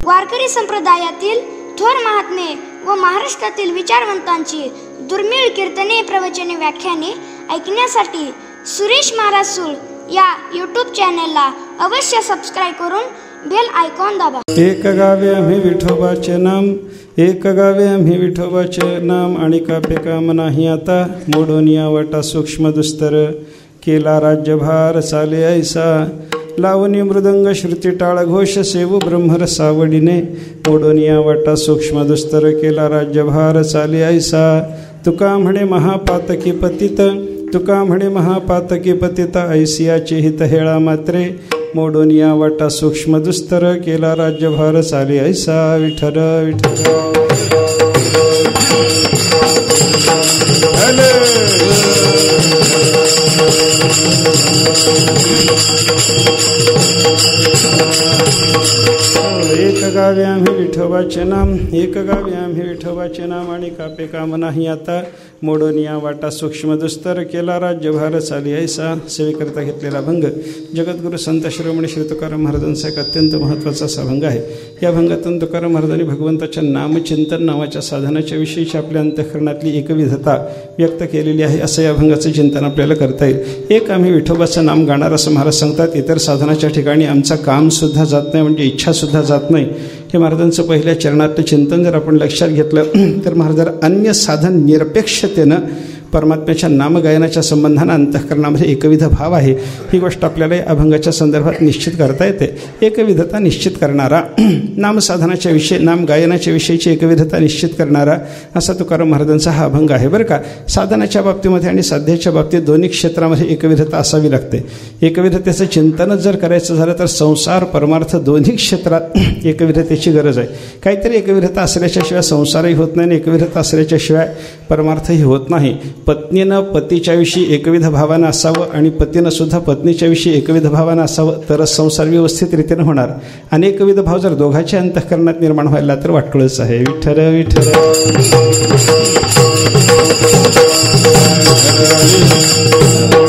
वारकरी संप्रदायातील थोर महात्मे व महाराष्ट्रातील विचारवंतांची दुर्मिळ कीर्तने, प्रवचने, व्याख्याने ऐकण्यासाठी सुरेश महाराज सूळ या यूट्यूब चॅनलला अवश्य सबस्क्राईब करून बेल आयकॉन दाबा. एक गावे आम्ही विठोबाचे नाम, एक गावे आम्ही विठोबाचे नाम, आणि कापे काम नाही आता. मोडोनिया वाटा सूक्ष्म दुस्तर, केला राज्यभार चाले ऐसा. लावणी मृदंग श्रुती टाळ घोष, सेवू ब्रह्मरस आवडीने. मोडोनिया वाटा सूक्ष्म दुस्तर, केला राज्यभार चाले ऐसा. तुका म्हणे महापातकी पतित, तुका म्हणे महापातकी पतित, ऐसियाचे हित हेळा मात्रे. मोडोनिया वाटा सूक्ष्म दुस्तर, केला राज्यभार चाले ऐसा. विठ्ठल विठ्ठल. एक गावे आम्ही विठोबाचे नाम, एक गावे आम्ही विठोबाचे नाम, आणि कापे काम नाही आता. मोडोनिया वाटा सूक्ष्म दुस्तर, केला राज्यभार चाली ऐसा. सेवेकरता घेतलेला भंग जगद्गुरु संत शिरोमणी श्री तुकाराम महाराजांचा एक अत्यंत महत्त्वाचा असा भंग आहे. या भंगातून तुकाराम महाराजांनी भगवंताच्या नामचिंतन नावाच्या साधनाच्या विषयीची आपल्या अंतःकरणातली एकविधता व्यक्त केलेली आहे. असं या भंगाचं चिंतन आपल्याला करता येईल. एक आम्ही विठोबाचं नाम गाणार असं महाराज सांगतात. इतर साधनाच्या ठिकाणी आमचा कामसुद्धा जात नाही, म्हणजे इच्छासुद्धा जात नाही. हे महाराजांचं पहिल्या चरणातलं चिंतन जर आपण लक्षात घेतलं तर महाराज अन्य साधन निरपेक्षतेनं परमात्म्याच्या नामगायनाच्या संबंधानं अंतःकरणामध्ये एकविध भाव आहे. ही गोष्ट आपल्याला या अभंगाच्या संदर्भात निश्चित करता येते. एकविधता निश्चित करणारा, नामसाधनाच्या विषयी, नामगायनाच्या विषयीची एकविधता निश्चित करणारा असा तुकाराम महाराजांचा हा अभंग आहे बरं का. साधनाच्या बाबतीमध्ये आणि साध्याच्या बाबतीत दोन्ही क्षेत्रामध्ये एकविधता असावी लागते. एकविधतेचं चिंतनच जर करायचं झालं तर संसार परमार्थ दोन्ही क्षेत्रात एकविधतेची गरज आहे. काहीतरी एकविधता असल्याच्याशिवाय संसारही होत नाही आणि एकविधता असल्याच्याशिवाय परमार्थही होत नाही. पत्नीनं पतीच्याविषयी एकविध भावानं असावं आणि पतीनं सुद्धा पत्नीच्याविषयी एकविध भावानं असावं तरच संसार व्यवस्थित रीतीनं होणार. अनेकविध भाव जर दोघांच्या अंतःकरणात निर्माण व्हायला तर वाटोळच आहे. विठ्ठल विठ्ठल.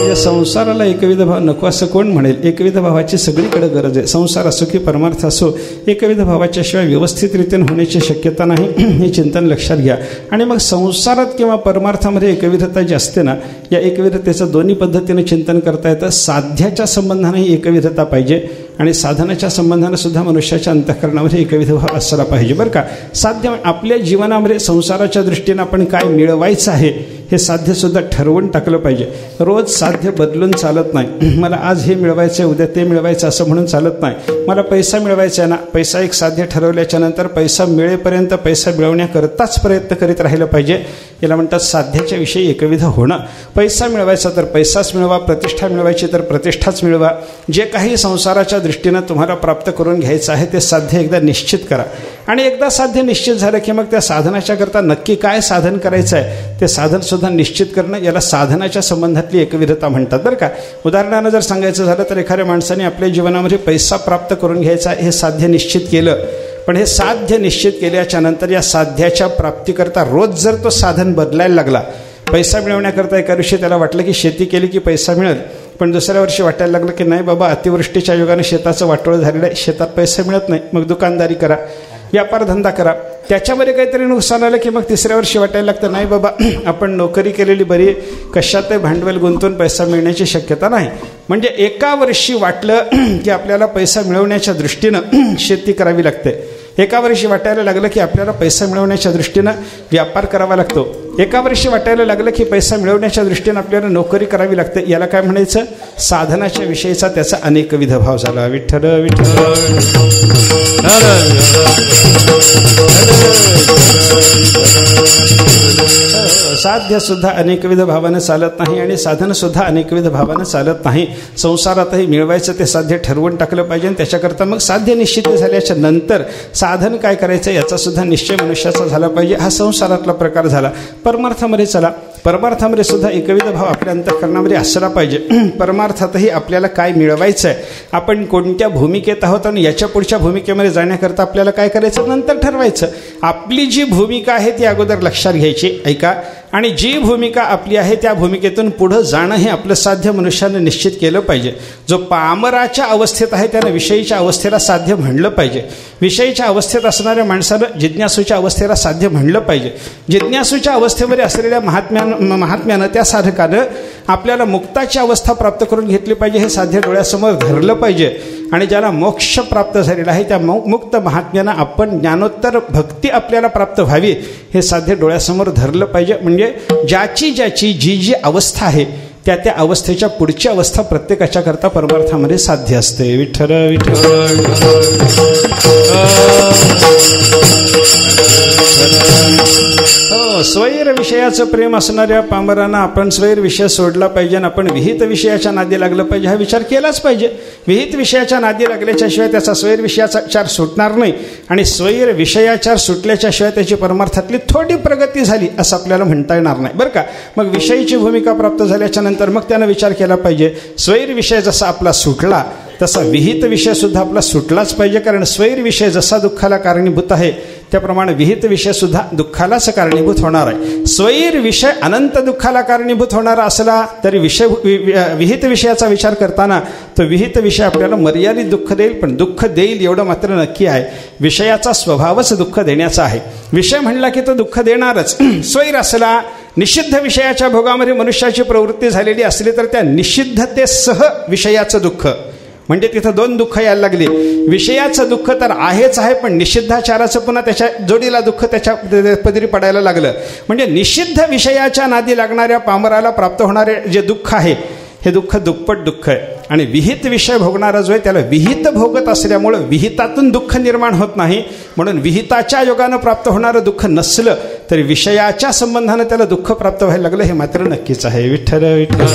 या संसाराला एकविध भाव नको असं कोण म्हणेल? एकविध भावाची सगळीकडे गरज आहे. संसार असो की परमार्थ असो, एकविध भावाच्याशिवाय व्यवस्थित रीतीने होण्याची शक्यता नाही. हे चिंतन लक्षात घ्या. आणि मग संसारात किंवा परमार्थामध्ये एकविधता जी असते ना, या एकविधतेचं दोन्ही पद्धतीने चिंतन करता येतं. साध्याच्या संबंधानेही एकविधता पाहिजे आणि साधनाच्या संबंधानं सुद्धा मनुष्याच्या अंतःकरणामध्ये एकविध भाव असला पाहिजे बरं का. साध्य आपल्या जीवनामध्ये संसाराच्या दृष्टीनं आपण काय मिळवायचं आहे हे साध्यसुद्धा ठरवून टाकलं पाहिजे. रोज साध्य बदलून चालत नाही. मला आज हे मिळवायचं आहे, उद्या ते मिळवायचं असं म्हणून चालत नाही. मला पैसा मिळवायचा आहे ना, पैसा एक साध्य ठरवल्याच्या नंतर पैसा मिळेपर्यंत पैसा मिळवण्याकरताच प्रयत्न करीत राहिलं पाहिजे. याला म्हणतात साध्याच्या विषयी एकविध होणं. पैसा मिळवायचा तर पैसाच मिळवा, प्रतिष्ठा मिळवायची तर प्रतिष्ठाच मिळवा. जे काही संसाराच्या दृष्टीनं तुम्हाला प्राप्त करून घ्यायचं आहे ते साध्य एकदा निश्चित करा. आणि एकदा साध्य निश्चित झालं की मग त्या साधनाच्या करता नक्की काय साधन करायचं आहे ते साधनसुद्धा निश्चित करणं, याला साधनाच्या संबंधातली एकविधता म्हणतात बरं का. उदाहरणानं जर सांगायचं झालं तर एखाद्या माणसाने आपल्या जीवनामध्ये पैसा प्राप्त करून घ्यायचा हे साध्य निश्चित केलं. पण हे साध्य निश्चित केल्याच्या नंतर या साध्याच्या प्राप्तीकरता रोज जर तो साधन बदलायला लागला. पैसा मिळवण्याकरता एका दिवशी त्याला वाटलं की शेती केली की पैसा मिळेल, पण दुसऱ्या वर्षी वाटायला लागलं की नाही बाबा, अतिवृष्टीच्या योगाने शेताचं वाटोळं झालेलं आहे, शेतात पैसा मिळत नाही. मग दुकानदारी करा, व्यापारधंदा करा. त्याच्यामध्ये काहीतरी नुकसान आलं की मग तिसऱ्या वर्षी वाटायला लागतं नाही बाबा, आपण नोकरी केलेली बरी, कशातही भांडवल गुंतवून पैसा मिळण्याची शक्यता नाही. म्हणजे एका वर्षी वाटलं की आपल्याला पैसा मिळवण्याच्या दृष्टीनं शेती करावी लागते. एका वर्षी वाटायला लागलं की आपल्याला पैसा मिळवण्याच्या दृष्टीनं व्यापार करावा लागतो. एका वर्षी वाटायला लागलं की पैसा मिळवण्याच्या दृष्टीनं आपल्याला नोकरी करावी लागते. याला काय म्हणायचं? साधनाच्या विषयीचा त्याचा अनेकविध भाव झाला. विठ्ठल विठ्ठल. साध्य सुद्धा अनेकविध भावानं चालत नाही आणि साधन सुद्धा अनेकविध भावानं चालत नाही. संसारातही मिळवायचं ते साध्य ठरवून टाकलं पाहिजे आणि त्याच्याकरता मग साध्य निश्चित झाल्याच्या नंतर साधन काय करायचं याचा सुद्धा निश्चय मनुष्याचा झाला पाहिजे. हा संसारातला प्रकार झाला. परमार्थामध्ये चला, परमार्थामध्ये सुद्धा एकविध भाव आपल्या अंतःकरणामध्ये असला पाहिजे. परमार्थातही आपल्याला काय मिळवायचं आहे, आपण कोणत्या भूमिकेत आहोत आणि याच्या पुढच्या भूमिकेमध्ये जाण्याकरता आपल्याला काय करायचं नंतर ठरवायचं. आपली जी भूमिका आहे ती अगोदर लक्षात घ्यायची. ऐका, आणि जी भूमिका आपली आहे त्या भूमिकेतून पुढं जाणं हे आपलं साध्य मनुष्यानं निश्चित केलं पाहिजे. जो पामराच्या अवस्थेत आहे त्यानं विषयीच्या अवस्थेला साध्य म्हणलं पाहिजे. विषयीच्या अवस्थेत असणाऱ्या माणसानं जिज्ञासूच्या अवस्थेला साध्य म्हणलं पाहिजे. जिज्ञासूच्या अवस्थेमध्ये असलेल्या महात्म्यानं त्या साधकानं आपल्याला मुक्ताची अवस्था प्राप्त करून घेतली पाहिजे, हे साध्य डोळ्यासमोर धरलं पाहिजे. आणि ज्याला मोक्ष प्राप्त झालेला आहे त्या मुक्त महात्म्यानं आपण ज्ञानोत्तर भक्ती आपल्याला प्राप्त व्हावी हे साध्य डोळ्यासमोर धरलं पाहिजे. म्हणजे ज्याची जी अवस्था आहे त्या त्या अवस्थेच्या पुढची अवस्था प्रत्येकाच्या करता परमार्थामध्ये साध्य असते. विठ्ठल विठ्ठल. स्वैर विषयाचं प्रेम असणाऱ्या पामरांना आपण स्वैर विषय सोडला पाहिजे आणि आपण विहित विषयाच्या नादी लागलं पाहिजे हा विचार केलाच पाहिजे. विहित विषयाच्या नादी लागल्याच्या शिवाय त्याचा स्वैर विषयाचा विचार सुटणार नाही आणि स्वैर विषयाचार सुटल्याच्या शिवाय त्याची परमार्थातली थोडी प्रगती झाली असं आपल्याला म्हणता येणार नाही बरं का. मग विषयीची भूमिका प्राप्त झाल्याच्या नंतर मग त्यानं विचार केला पाहिजे स्वैर विषय जसा आपला सुटला तसा विहित विषय सुद्धा आपला सुटलाच पाहिजे. कारण स्वैर विषय जसा दुःखाला कारणीभूत आहे त्याप्रमाणे विहित विषय सुद्धा दुःखालाच कारणीभूत होणार आहे. स्वैर विषय अनंत दुःखाला कारणीभूत होणारा असला तरी विहित विषयाचा विचार करताना तो विहित विषय आपल्याला मर्यादित दुःख देईल, पण दुःख देईल एवढं मात्र नक्की आहे. विषयाचा स्वभावच दुःख देण्याचा आहे. विषय म्हणला की तो दुःख देणारच. स्वैर असला निषिद्ध विषयाच्या भोगामध्ये मनुष्याची प्रवृत्ती झालेली असली तर त्या निषिद्धतेसह विषयाचं दुःख म्हणजे तिथं दोन दुःख यायला लागले. विषयाचं दुःख तर आहेच आहे, पण निषिद्धाचाराचं पुन्हा त्याच्या जोडीला दुःख त्याच्या पदरी पडायला लागलं. म्हणजे निषिद्ध विषयाच्या नादी लागणाऱ्या पामराला प्राप्त होणारे जे दुःख आहे हे दुःख दुप्पट दुःख आहे. आणि विहित विषय भोगणारा जो आहे त्याला विहित भोगत असल्यामुळं विहितातून दुःख निर्माण होत नाही. म्हणून विहिताच्या योगानं प्राप्त होणारं दुःख नसलं तरी विषयाच्या संबंधानं त्याला दुःख प्राप्त व्हायला लागलं हे मात्र नक्कीच आहे. विठ्ठल विठ्ठल.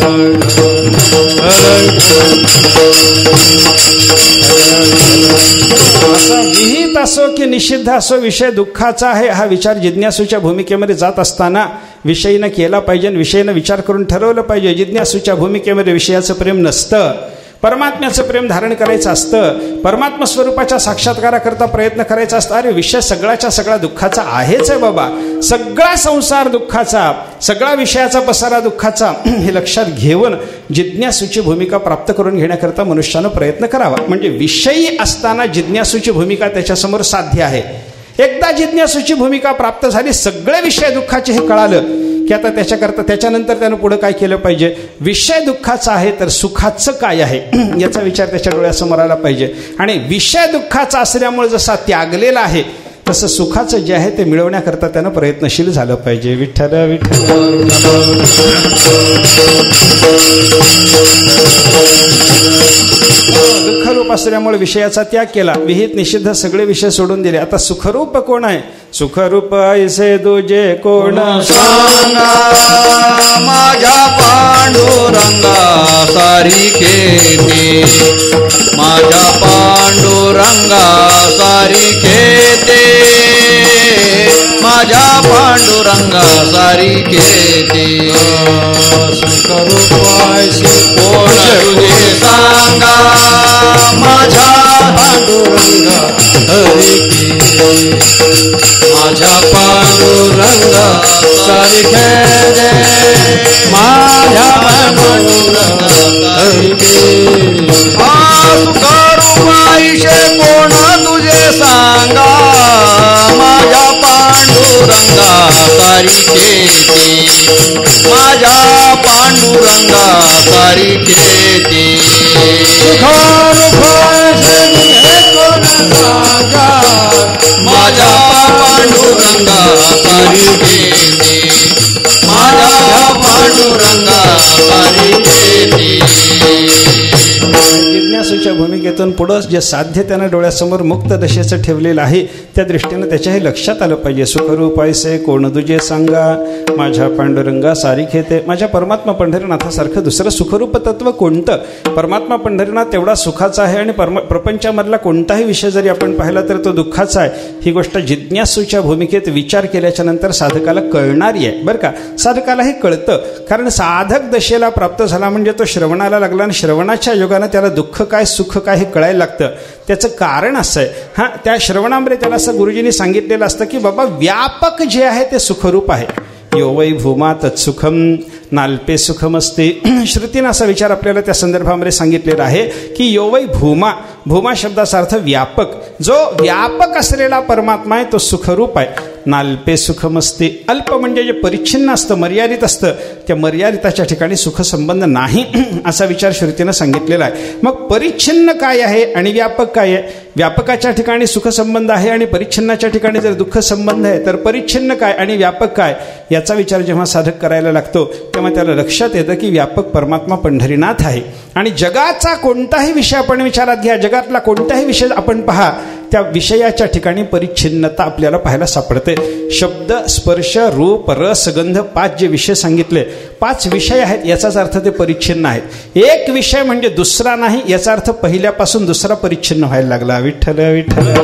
असा विहित असो की निषिद्ध असो विषय दुःखाचा आहे हा विचार जिज्ञासूच्या भूमिकेमध्ये जात असताना विषयीनं केला पाहिजे आणि विषयीनं विचार करून ठरवलं पाहिजे. जिज्ञासूच्या भूमिकेमध्ये विषयाचं प्रेम नसतं, परमात्म्याचं प्रेम धारण करायचं असतं, परमात्मा स्वरूपाच्या साक्षात्काराकरता प्रयत्न करायचा असतं. अरे विषय सगळ्याच्या सगळा दुःखाचा आहेच आहे बाबा. सगळा संसार दुःखाचा, सगळा विषयाचा पसारा दुःखाचा हे लक्षात घेऊन जिज्ञासूची भूमिका प्राप्त करून घेण्याकरता मनुष्यानं प्रयत्न करावा. म्हणजे विषयी असताना जिज्ञासूची भूमिका त्याच्यासमोर साध्य आहे. एकदा जिज्ञासूची भूमिका प्राप्त झाली, सगळे विषय दुःखाचे हे कळालं की आता त्याच्यानंतर त्यानं पुढं काय केलं पाहिजे. विषय दुःखाचा आहे तर सुखाचं काय आहे याचा विचार त्याच्या डोळ्यासमोर आला पाहिजे. आणि विषय दुःखाचा असल्यामुळे जसा त्यागलेला आहे तसं सुखाचं जे आहे ते मिळवण्याकरता त्यानं प्रयत्नशील झालं पाहिजे. विठ्ठल विठ्ठल. दुःखरूप असल्यामुळे विषयाचा त्याग केला, विहित निषिद्ध सगळे विषय सोडून दिले. आता सुखरूप कोण आहे. सुखरूप ऐसे तुझे कोण सांगा माझ्या पांडुरंगा सारिखे ते, माझ्या पांडुरंगा सारिखे ते, माझ्या पांडुरंगा सारिखे ते. सुखरूप ऐसे कोण तुझे सांगा माझ्या पांडुरंगा सारिखे, माझ्या पांडुरंगा सारिखे रे, माझ्या पांडुरंगा सारिखे. सुखरूप ऐसे कोण तुझे सांगा माझ्या पांडुरंगा सारिखे ते, माझ्या पांडुरंगा सारिखे ते. सुखरूप ऐसे कोण सांगा माझ्या पांडुरंगा सारिखे ते, माझ्या पांडुरंगा सारिखे ते. जिज्ञासूच्या भूमिकेतून पुढं जे साध्य त्यानं डोळ्यासमोर मुक्त दशेचं ठेवलेलं आहे त्या दृष्टीनं त्याच्याही लक्षात आलं पाहिजे. सुखरूप ऐसे कोण तुझे सांगा माझ्या पांडुरंगा सारिखे ते. माझ्या परमात्मा पंढरीनाथासारखं दुसरं सुखरूप तत्व कोणतं. परमात्मा पंढरीनाथ तेवढा सुखाचा आहे आणि प्रपंचामधला कोणताही विषय जरी आपण पाहिला तर तो दुःखाचा आहे. ही गोष्ट जिज्ञासूच्या भूमिकेत विचार केल्याच्या नंतर साधकाला कळणारी आहे बरं का. साधकाला हे कळतं कारण साधक दशेला प्राप्त झाला म्हणजे तो श्रवणाला लागला आणि श्रवणाच्या योगानं त्याला दुःख काय सुख काय हे कळायला लागतं. त्याचं कारण असं आहे त्या श्रवणामध्ये त्याला असं गुरुजींनी सांगितलेलं असतं की बाबा व्यापक जे आहे ते सुखरूप आहे. यो वै भूमा तत्सुखम नाल्पे सुखमस्ते. श्रुतीनं असा विचार आपल्याला त्या संदर्भामध्ये सांगितलेला आहे की यो वै भूमा, भूमा शब्दाचा अर्थ व्यापक, जो व्यापक असलेला परमात्मा आहे तो सुखरूप आहे. नाल्पे सुखमस्ते, अल्प म्हणजे जे परिच्छिन्न असतं, मर्यादित असतं, त्या मर्यादिताच्या ठिकाणी सुखसंबंध नाही असा विचार श्रुतीनं सांगितलेला आहे. मग परिच्छिन्न काय आहे आणि व्यापक काय आहे? व्यापकाच्या ठिकाणी सुखसंबंध आहे आणि परिच्छिन्नाच्या ठिकाणी जर दुःख संबंध आहे, तर परिच्छिन्न काय आणि व्यापक काय याचा विचार जेव्हा साधक करायला लागतो तेव्हा त्याला लक्षात येतं की व्यापक परमात्मा पंढरीनाथ आहे. आणि जगाचा कोणताही विषय आपण विचारात घ्या, जगातला कोणताही विषय आपण पहा, त्या विषयाच्या ठिकाणी परिच्छिन्नता आपल्याला पाहायला सापडते. शब्द, स्पर्श, रूप, रस, गंध, 5 जे विषय सांगितले, 5 विषय आहेत, याचाच अर्थ ते परिच्छिन्न आहेत. एक विषय म्हणजे दुसरा नाही, याचा अर्थ पहिल्यापासून दुसरा परिच्छिन्न व्हायला लागला. विठ्ठल विठ्ठल.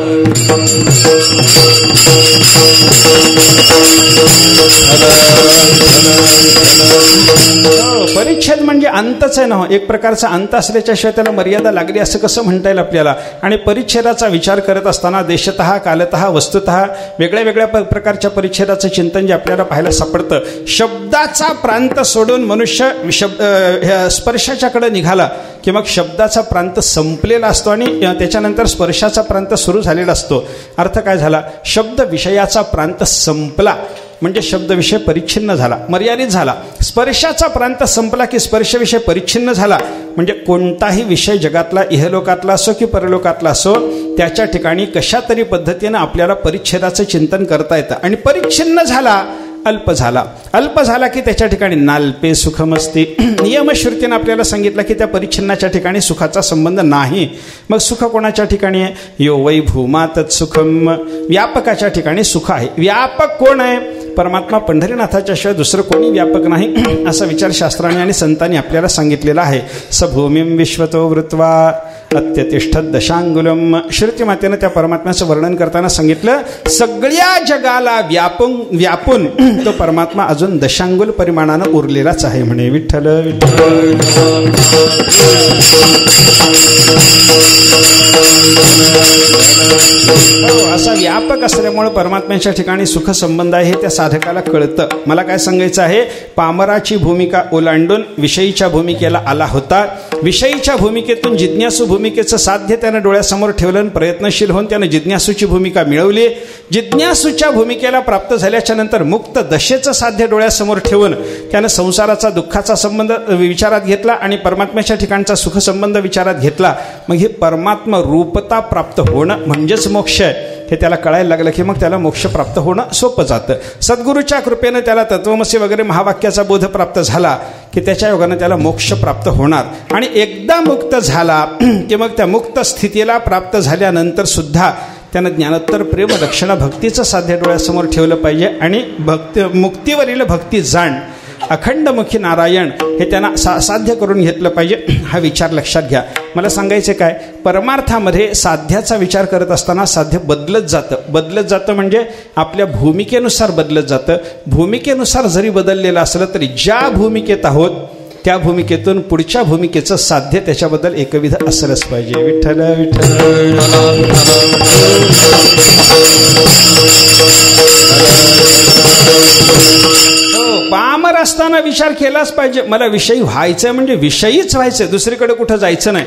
परिच्छेद म्हणजे अंतच आहे ना, एक प्रकारचा अंत असल्याच्या शिवाय त्याला मर्यादा लागली असं कसं म्हणता येईल आपल्याला. आणि परिच्छेदाचा विचार करत असताना देशतः, कालतः, वस्तुतः वेगळ्या वेगळ्या प्रकारच्या परिच्छेदाचं चिंतन जे आपल्याला पाहायला सापडतं. शब्दाचा प्रांत सोडून मनुष्य स्पर्शाच्याकडे निघाला की मग शब्दाचा प्रांत संपलेला असतो आणि त्याच्यानंतर स्पर्शाचा प्रांत सुरू झालेला असतो. अर्थ काय झाला? शब्द विषयाचा प्रांत संपला म्हणजे शब्द विषय परिच्छिन्न झाला, मर्यादित झाला. स्पर्शाचा प्रांत संपला की स्पर्श विषय परिच्छिन्न झाला म्हणजे कोणताही विषय जगातला, इहलोकातला असो की परलोकातला असो, त्याच्या ठिकाणी कशा तरी पद्धतीनं आपल्याला परिच्छेदाचं चिंतन करता येतं. आणि परिच्छिन्न झाला, अल्प झाला. अल्प झाला की त्याच्या ठिकाणी नाल्पे सुखमस्ते. नियमश्रुतीनं आपल्याला सांगितलं की त्या परिच्छिन्नाच्या ठिकाणी सुखाचा संबंध नाही. मग सुख कोणाच्या ठिकाणी आहे? यो वै भूमा तत्सुखम, व्यापकाच्या ठिकाणी सुख आहे. व्यापक कोण आहे? परमात्मा पंढरीनाथाच्या शिवाय दुसरं कोणी व्यापक नाही असा विचार शास्त्राने आणि संतांनी आपल्याला सांगितलेला आहे. स भूमिं विश्वतो वृत्वा अत्यतिष्ठत दशांगुलम. श्रुती मातेनं त्या परमात्म्याचं वर्णन करताना सांगितलं, सगळ्या जगाला व्यापून तो परमात्मा अजून दशांगुल परिमाणानं उरलेलाच आहे म्हणे. विठ्ठल विठ्ठल. असा व्यापक असल्यामुळे परमात्म्याच्या ठिकाणी सुख संबंध आहे हे त्या साधकाला कळतं. मला काय सांगायचं आहे, पामराची भूमिका ओलांडून विषयीच्या भूमिकेला आला होता. विषयीच्या भूमिकेतून जिज्ञासू भूमिकेचं साध्य त्यानं डोळ्यासमोर ठेवलं आणि प्रयत्नशील होऊन त्यानं जिज्ञासूची भूमिका मिळवली. जिज्ञासूच्या भूमिकेला प्राप्त झाल्याच्या नंतर मुक्त दशेचं साध्य डोळ्यासमोर ठेवून त्यानं संसाराचा, दुःखाचा संबंध विचारात घेतला आणि परमात्म्याच्या ठिकाणचा सुखसंबंध विचारात घेतला. मग ही परमात्मा रूपता प्राप्त होणं म्हणजेच मोक्ष आहे हे त्याला कळायला लागलं की मग त्याला मोक्ष प्राप्त होणं सोपं जातं. सद्गुरूच्या कृपेनं त्याला तत्वमसी वगैरे महावाक्याचा बोध प्राप्त झाला की त्याच्या योगानं त्याला मोक्ष प्राप्त होणार. आणि एकदा मुक्त झाला की मग त्या मुक्त स्थितीला प्राप्त झाल्यानंतर सुद्धा त्यानं ज्ञानोत्तर प्रेम दक्षिणा भक्तीचं साध्य डोळ्यासमोर ठेवलं पाहिजे. आणि मुक्तीवरील भक्ती जाण, अखंडमुखी नारायण हे त्यांना साध्य करून घेतलं पाहिजे. हा विचार लक्षात घ्या. मला सांगायचं काय, परमार्थामध्ये साध्याचा विचार करत असताना साध्य बदलत जातं म्हणजे आपल्या भूमिकेनुसार बदलत जातं. भूमिकेनुसार जरी बदललेलं असलं तरी ज्या भूमिकेत आहोत त्या भूमिकेतून पुढच्या भूमिकेचं साध्य त्याच्याबद्दल एकविध असलंच पाहिजे. विठ्ठल विठ्ठल. पामर असताना विचार केलाच पाहिजे, मला विषयी व्हायचंय म्हणजे विषयीच व्हायचंय, दुसरीकडे कुठं जायचं नाही.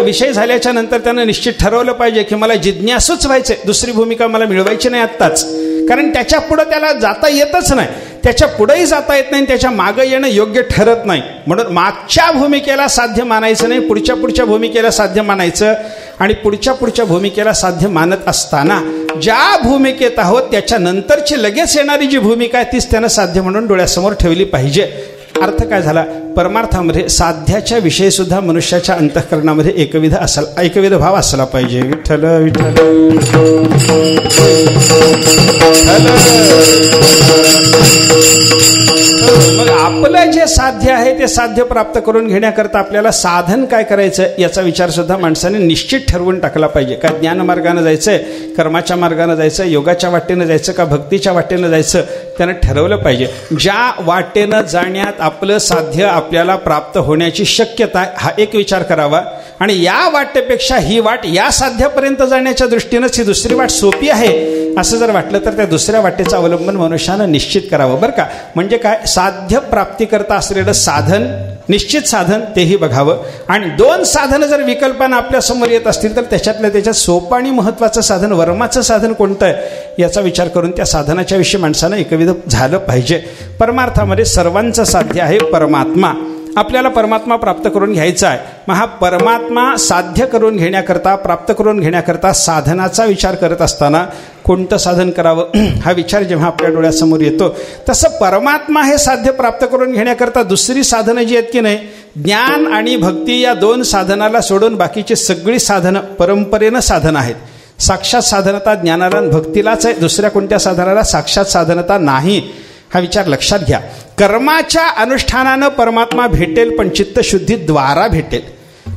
विषय झाल्याच्या नंतर त्यानं निश्चित ठरवलं पाहिजे की मला जिज्ञासूच व्हायचंय, दुसरी भूमिका मला मिळवायची नाही आत्ताच. कारण त्याच्या पुढं त्याला जाता येतच नाही, त्याच्या पुढेही जाता येत नाही, त्याच्या मागं येणं योग्य ठरत नाही. म्हणून मागच्या भूमिकेला साध्य मानायचं नाही, पुढच्या भूमिकेला साध्य मानायचं. आणि पुढच्या भूमिकेला साध्य मानत असताना ज्या भूमिकेत आहोत त्याच्या नंतरची लगेच येणारी जी भूमिका आहे तीच त्यानं साध्य म्हणून डोळ्यासमोर ठेवली पाहिजे. अर्थ काय झाला, परमार्थामध्ये साध्याच्या विषयी सुद्धा मनुष्याच्या अंतःकरणामध्ये एकविध भाव असला पाहिजे. विठ्ठल विठ्ठल. मग आपलं जे साध्य आहे ते साध्य प्राप्त करून घेण्याकरता आपल्याला साधन काय करायचं याचा विचार सुद्धा माणसाने निश्चित ठरवून टाकला पाहिजे. का ज्ञान मार्गाने जायचंय, कर्माच्या मार्गाने जायचं, योगाच्या वाटेनं जायचं का भक्तीच्या वाटेनं जायचं, त्यानं ठरवलं पाहिजे. ज्या वाटेनं जाण्यात आपलं साध्य आपल्याला प्राप्त होण्याची शक्यता हा एक विचार करावा. आणि या वाटेपेक्षा ही वाट या साध्यापर्यंत जाण्याच्या दृष्टीनंच ही दुसरी वाट सोपी आहे असं जर वाटलं तर त्या दुसऱ्या वाटेचं अवलंबन मनुष्यानं निश्चित करावं बरं का. म्हणजे काय, साध्य प्राप्तीकरता असलेलं साधन, निश्चित साधन तेही बघावं. आणि दोन साधनं जर विकल्पानं आपल्यासमोर येत असतील तर त्याच्यात सोपं आणि महत्त्वाचं साधन, वर्माचं साधन कोणतं आहे याचा विचार करून त्या साधनाच्या विषयी माणसानं एकविध झालं पाहिजे. परमार्थामध्ये सर्वांचं साध्य आहे परमात्मा. आपल्याला परमात्मा प्राप्त करून घ्यायचा आहे. मग हा परमात्मा साध्य करून घेण्याकरता, प्राप्त करून घेण्याकरता साधनाचा विचार करत असताना कोणतं साधन करावं हा विचार जेव्हा आपल्या डोळ्यासमोर येतो, तसं परमात्मा हे साध्य प्राप्त करून घेण्याकरता दुसरी साधनं जी आहेत की नाही, ज्ञान आणि भक्ती या दोन साधनाला सोडून बाकीची सगळी साधनं परंपरेनं साधनं आहेत. साक्षात साधनता ज्ञानाला आणि भक्तीलाच आहे, दुसऱ्या कोणत्या साधनाला साक्षात साधनता नाही. हा विचार लक्षात घ्या. कर्माच्या अनुष्ठानानं परमात्मा भेटेल, पण चित्तशुद्धीद्वारा भेटेल.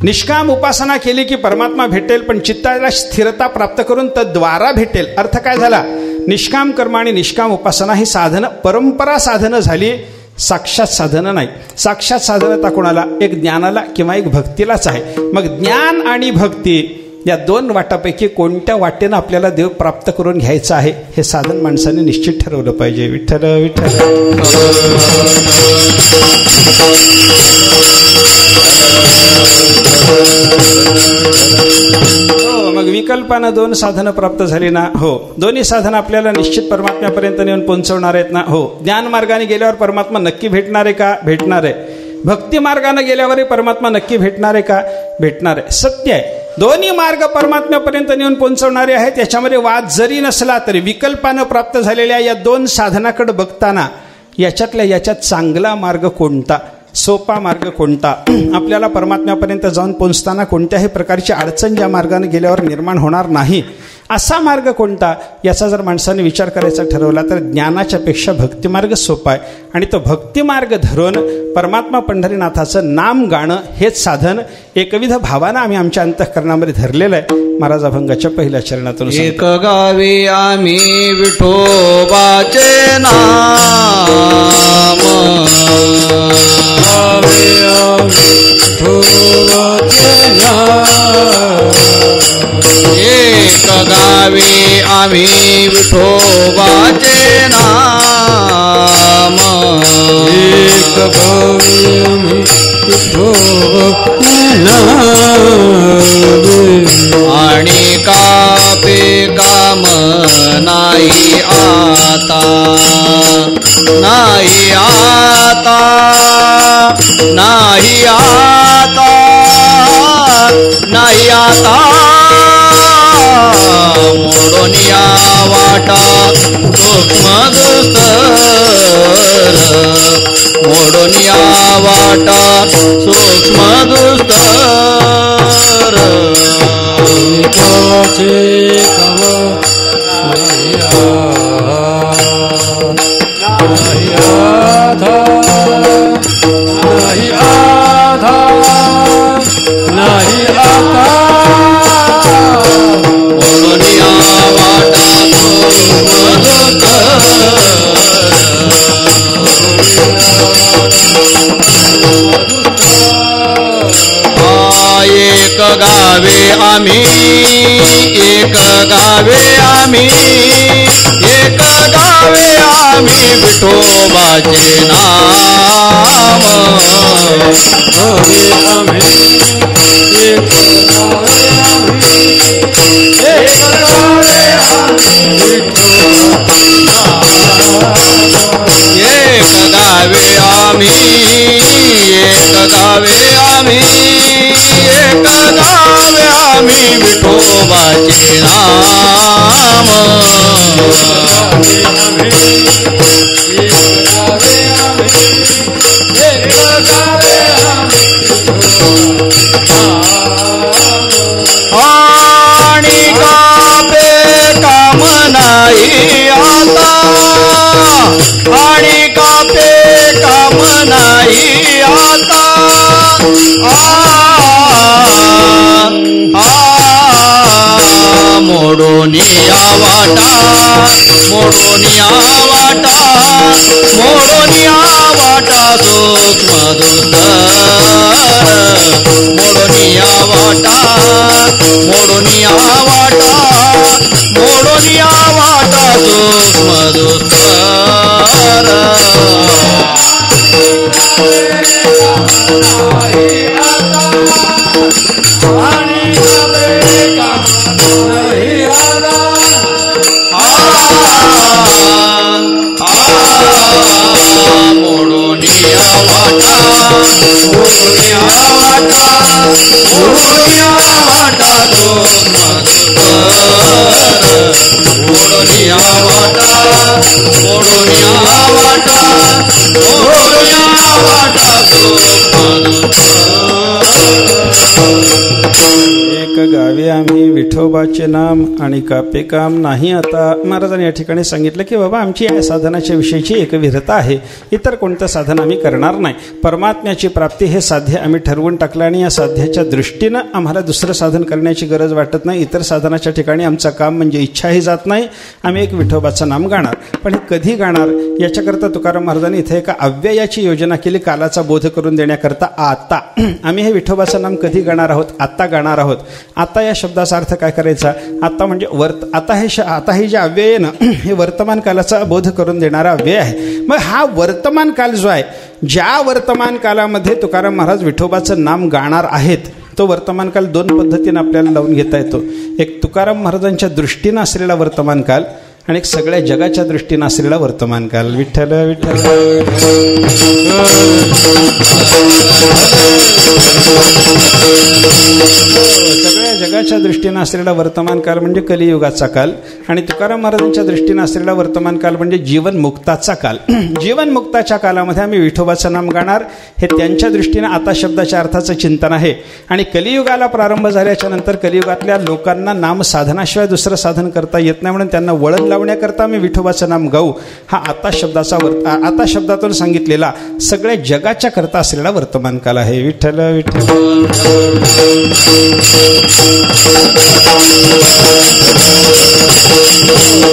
निष्काम उपासना केली की परमात्मा भेटेल, पण चित्ताला स्थिरता प्राप्त करून तद्वारा भेटेल. अर्थ काय झाला, निष्काम कर्म आणि निष्काम उपासना ही साधनं परंपरा साधनं झाली, साक्षात साधनं नाही. साक्षात साधनता कोणाला, एक ज्ञानाला किंवा एक भक्तीलाच आहे. मग ज्ञान आणि भक्ती या दोन वाटापैकी कोणत्या वाटेनं आपल्याला देव प्राप्त करून घ्यायचं आहे हे साधन माणसाने निश्चित ठरवलं पाहिजे. विठ्ठल विठ्ठल. हो, मग विकल्पानं दोन साधनं प्राप्त झाली ना, हो, दोन्ही साधनं आपल्याला निश्चित परमात्म्यापर्यंत नेऊन पोहोचवणार आहेत ना, हो. ज्ञान मार्गाने गेल्यावर परमात्मा नक्की भेटणार आहे का, भेटणार आहे. भक्ती मार्गाने गेल्यावरही परमात्मा नक्की भेटणार आहे का, भेटणार आहे. सत्य आहे, दोन्ही मार्ग परमात्म्यापर्यंत नेऊन पोहोचवणारे आहेत. याच्यामध्ये वाद जरी नसला तरी विकल्पानं प्राप्त झालेल्या या दोन साधनाकडे बघताना याच्यात चांगला मार्ग कोणता, सोपा मार्ग कोणता, आपल्याला परमात्म्यापर्यंत जाऊन पोहोचताना कोणत्याही प्रकारची अडचण ज्या मार्गाने गेल्यावर निर्माण होणार नाही असा मार्ग कोणता, याचा जर माणसाने विचार करायचा ठरवला तर ज्ञानाच्या पेक्षा भक्तिमार्ग सोपा आहे. आणि तो भक्तिमार्ग धरून परमात्मा पंढरीनाथाचं नाम गाणं हेच साधन एकविध भावानं आम्ही आमच्या अंतःकरणामध्ये धरलेलं आहे. महाराज अभंगाच्या पहिल्या चरणातून, एक गावी आम्ही विठोबाचे नाम, एक गावी आम्ही विठोबाचे नाम, एक गावी आम्ही विठोबाचे नाम, आणि कापे काम नाही आता, नाही आता, नाही आता, नाही आता, मोडून या वाटा सूक्ष्म दुस्तर, मोडून या वाटा सूक्ष्म दुस्तर, काचे कम नाही आधा, नाही आधा, नाही आता, म्हणून या वाटा एक गावे आम्ही, एक गावे आम्ही, एक गावे आम्ही विठोबाचे नाम, गावे आम्ही, एक गावे आम्ही, एक गावे आम्ही विठोबाचे नाम, एक गावे आम्ही, एक गावे आम्ही, एक गावे आम्ही विठोबाचे नाम, आणि कापे काम नाही आता, आणि कापे काम नाही आता, मोडून या वाटा, मोडून या वाटा, मोडून या वाटा सूक्ष्म दुस्तर, मोडून या वाटा, मोडून या वाटा, मोडून या वाटा एक गावी आम्ही विठोबाचे नाम आणि कापे काम नाही. आता महाराजांनी या ठिकाणी सांगितलं की बाबा आमची या साधनाच्या विषयीची एक विरता आहे, इतर कोणतं साधन आम्ही करणार नाही. परमात्म्याची प्राप्ती हे साध्य आम्ही ठरवून टाकलं आणि या साध्याच्या दृष्टीनं आम्हाला दुसरं साधन करण्याची गरज वाटत नाही. इतर साधनाच्या ठिकाणी आमचं काम म्हणजे इच्छाही जात नाही. आम्ही एक विठोबाचं नाम गाणार. पण हे कधी गाणार याच्याकरता तुकाराम महाराजांनी इथे एका अव्ययाची योजना केली, कालाचा बोध करून देण्याकरता. आता आम्ही हे विठोबाचं नाम कधी गाणार आहोत? आता गाणार आहोत. आता या शब्दाचा अर्थ काय करायचा? आता म्हणजे आता हे जे अव्यय आहे ना, हे वर्तमान कालाचा बोध करून देणारा अव्यय आहे. मग हा वर्तमान काल जो आहे, ज्या वर्तमान कालामध्ये तुकाराम महाराज विठोबाचं नाम गाणार आहेत, तो वर्तमान काल दोन पद्धतीने आपल्याला लावून घेता येतो. एक तुकाराम महाराजांच्या दृष्टीनं असलेला वर्तमान काल आणि एक सगळ्या जगाच्या दृष्टीनं असलेला वर्तमान काल. विठ्ठल विठ्ठल. सगळ्या जगाच्या दृष्टीनं असलेला वर्तमान काल म्हणजे कलियुगाचा काल आणि तुकाराम महाराजांच्या दृष्टीनं असलेला वर्तमान काल म्हणजे जीवनमुक्ताचा काल. जीवनमुक्ताच्या कालामध्ये आम्ही विठोबाचं नाम गाणार. हे त्यांच्या दृष्टीनं आता शब्दाच्या अर्थाचं चिंतन आहे. आणि कलियुगाला प्रारंभ झाल्याच्या नंतर कलियुगातल्या लोकांना नाम साधनाशिवाय दुसरं साधन करता येत नाही, म्हणून त्यांना वळण लावण्याकरता आम्ही विठोबाचं नाम गाऊ. हा आता शब्दातून सांगितलेला सगळ्या जगाच्या करता असलेला वर्तमान काल आहे. विठ्ठल विठ्ठल.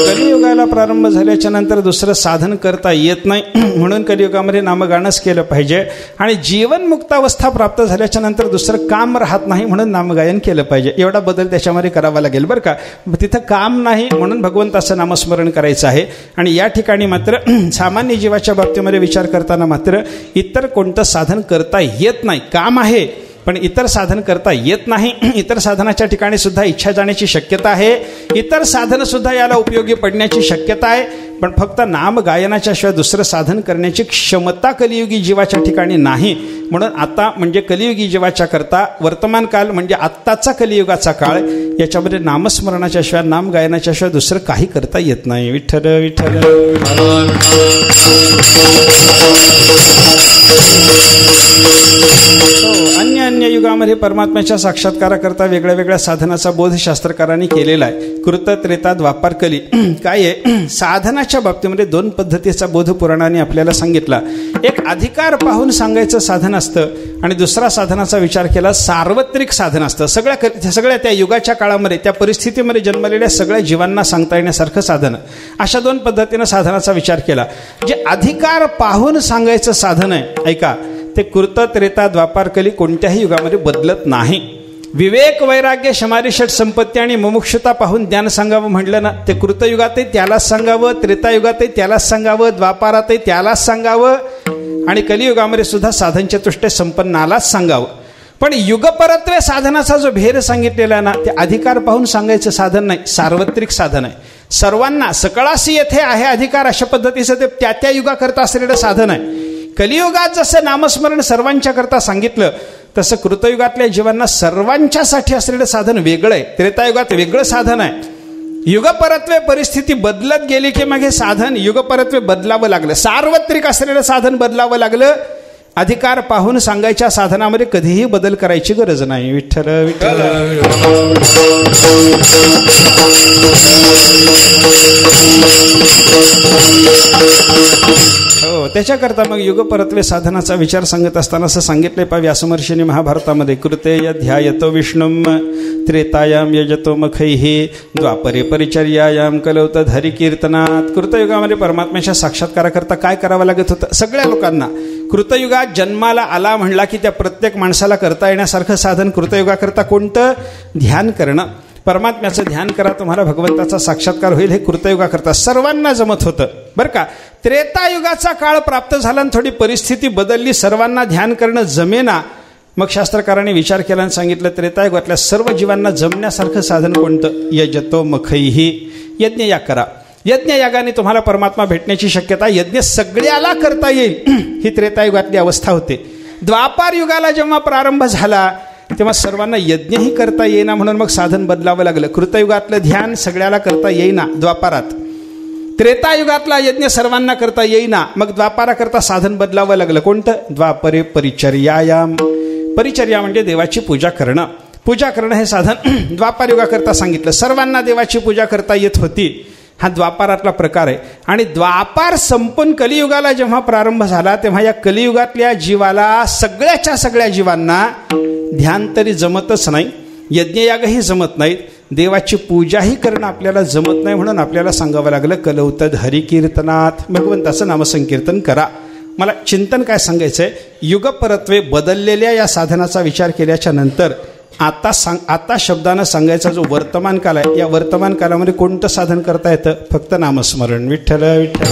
कलियुगाला प्रारंभ झाल्याच्या नंतर दुसरं साधन करता येत नाही, म्हणून कलियुगामध्ये नामगानच केलं पाहिजे. आणि जीवनमुक्तावस्था प्राप्त झाल्याच्या नंतर दुसरं काम राहत नाही, म्हणून नामगायन केलं पाहिजे. एवढा बदल त्याच्यामध्ये करावा लागेल बरं का. तिथं काम नाही म्हणून भगवंताचं नामस्मरण करायचं आहे. आणि या ठिकाणी मात्र सामान्य जीवाच्या बाबतीमध्ये विचार करताना मात्र इतर कोणतं साधन करता येत नाही. काम आहे पण इतर साधन करता येत नाही. इतर साधनाच्या ठिकाणी सुद्धा इच्छा जाण्याची शक्यता आहे. इतर साधन सुद्धा याला उपयोगी पडण्याची शक्यता आहे. पण फक्त नाम गायनाच्या शिवाय दुसरं साधन करण्याची क्षमता कलियुगी जीवाच्या ठिकाणी नाही. म्हणून आता म्हणजे कलियुगी जीवाच्या करता वर्तमान काल म्हणजे आत्ताचा कलियुगाचा काळ, याच्यामध्ये नामस्मरणाच्या शिवाय नाम गायनाच्या शिवाय दुसरं काही करता येत नाही. विठ्ठल विठ्ठल. अन्य युगामध्ये परमात्म्याच्या साक्षात्काराकरता वेगळ्या वेगळ्या साधनाचा बोध शास्त्रकारांनी केलेला आहे. कृत त्रेता द्वापार कली. काय आहे? साधनाच्या बाबतीमध्ये दोन पद्धतीचा बोध पुराणाने आपल्याला सांगितला. एक अधिकार पाहून सांगायचं साधन असतं आणि दुसरा साधनाचा विचार केला सार्वत्रिक साधन असतं. सगळ्या त्या युगाच्या काळामध्ये त्या परिस्थितीमध्ये जन्मलेल्या सगळ्या जीवांना सांगता येण्यासारखं साधन. अशा दोन पद्धतीनं साधनाचा विचार केला. जे अधिकार पाहून सांगायचं साधन आहे, ऐका, ते कृत त्रेता द्वापार कली कोणत्याही युगामध्ये बदलत नाही. विवेक वैराग्य शमारी षट संपत्ती आणि मुमुक्षुता पाहून ज्ञान सांगावं म्हटलं ना, ते कृतयुगातही त्यालाच सांगावं, त्रेतायुगातही त्यालाच सांगावं, द्वापारातही त्यालाच सांगावं आणि कलियुगामध्ये सुद्धा साधन चतुष्टय संपन्नालाच सांगावं. पण युगपरत्वे साधनाचा जो भेद सांगितलेला ना, ते अधिकार पाहून सांगायचं साधन नाही, सार्वत्रिक साधन आहे. सर्वांना सकळासी येथे आहे अधिकार, अशा पद्धतीचं ते त्या युगाकरता असलेलं साधन आहे. कलियुगात जसं नामस्मरण सर्वांच्या करता सांगितलं, तसं कृतयुगातल्या जीवांना सर्वांच्यासाठी असलेलं साधन वेगळं आहे. त्रेतायुगात वेगळं साधन आहे. युगपरत्वे परिस्थिती बदलत गेली की मग हे साधन युगपरत्वे बदलावं लागलं. सार्वत्रिक असलेलं साधन बदलावं लागलं. अधिकार पाहून सांगायच्या साधनामध्ये कधीही बदल करायची गरज नाही. विठ्ठल विठ्ठल. हो, त्याच्याकरता मग युगपरत्वे साधनाचा विचार सांगत असताना असं सांगितले पा व्यासमहर्षींनी महाभारतामध्ये. कृतेय ध्यायतो विष्णुम त्रेतायाम यजतो मखैहि द्वापरे परिचर्यायाम कलौत हरी कीर्तनात. कृतयुगामध्ये परमात्म्याच्या साक्षात्काराकरता काय करावं लागत होतं सगळ्या लोकांना? कृतयुगात जन्माला आला म्हणला की त्या प्रत्येक माणसाला करता येण्यासारखं साधन कृतयुगाकरता कोणतं? ध्यान करणं. परमात्म्याचं ध्यान करा, तुम्हाला भगवंताचा साक्षात्कार होईल. हे कृतयुगाकरता सर्वांना जमत होतं बरं का. त्रेतायुगाचा काळ प्राप्त झाला आणि थोडी परिस्थिती बदलली, सर्वांना ध्यान करणं जमेना. मग शास्त्रकारांनी विचार केला आणि सांगितलं त्रेतायुगातल्या सर्व जीवांना जमण्यासारखं साधन कोणतं? यजतो मखैही, यज्ञ याग करा. यज्ञ यागाने तुम्हाला परमात्मा भेटण्याची शक्यता, यज्ञ सगळ्याला करता येईल ही त्रेतायुगातली अवस्था होते. द्वापार युगाला जेव्हा प्रारंभ झाला तेव्हा सर्वांना यज्ञही करता येईना, म्हणून मग साधन बदलावं लागलं. कृतयुगातलं ध्यान सगळ्याला करता येईना द्वापारात, त्रेतायुगातला यज्ञ सर्वांना करता येईना, मग द्वापाराकरता साधन बदलावं लागलं. कोणतं? द्वापरे परिचर्यायाम. परिचर्या म्हणजे देवाची पूजा करणं. पूजा करणं हे साधन द्वापारयुगाकरता सांगितलं. सर्वांना देवाची पूजा करता येत होती. हा द्वापारातला प्रकार आहे. आणि द्वापार संपून कलियुगाला जेव्हा प्रारंभ झाला तेव्हा या कलियुगातल्या जीवाला, सगळ्याच्या सगळ्या जीवांना ध्यान तरी जमतच नाही, यज्ञयागही जमत नाहीत, देवाची पूजाही करणं आपल्याला जमत नाही. म्हणून आपल्याला सांगावं लागलं कलौतद हरिकीर्तनात, भगवंताचं नामसंकीर्तन करा. मला चिंतन काय सांगायचं आहे, युगपरत्वे बदललेल्या या साधनाचा विचार केल्याच्या नंतर आता शब्दानं सांगायचा जो वर्तमान काल आहे, या वर्तमान कालामध्ये कोणतं साधन करता येतं? फक्त नामस्मरण. विठ्ठल विठ्ठल.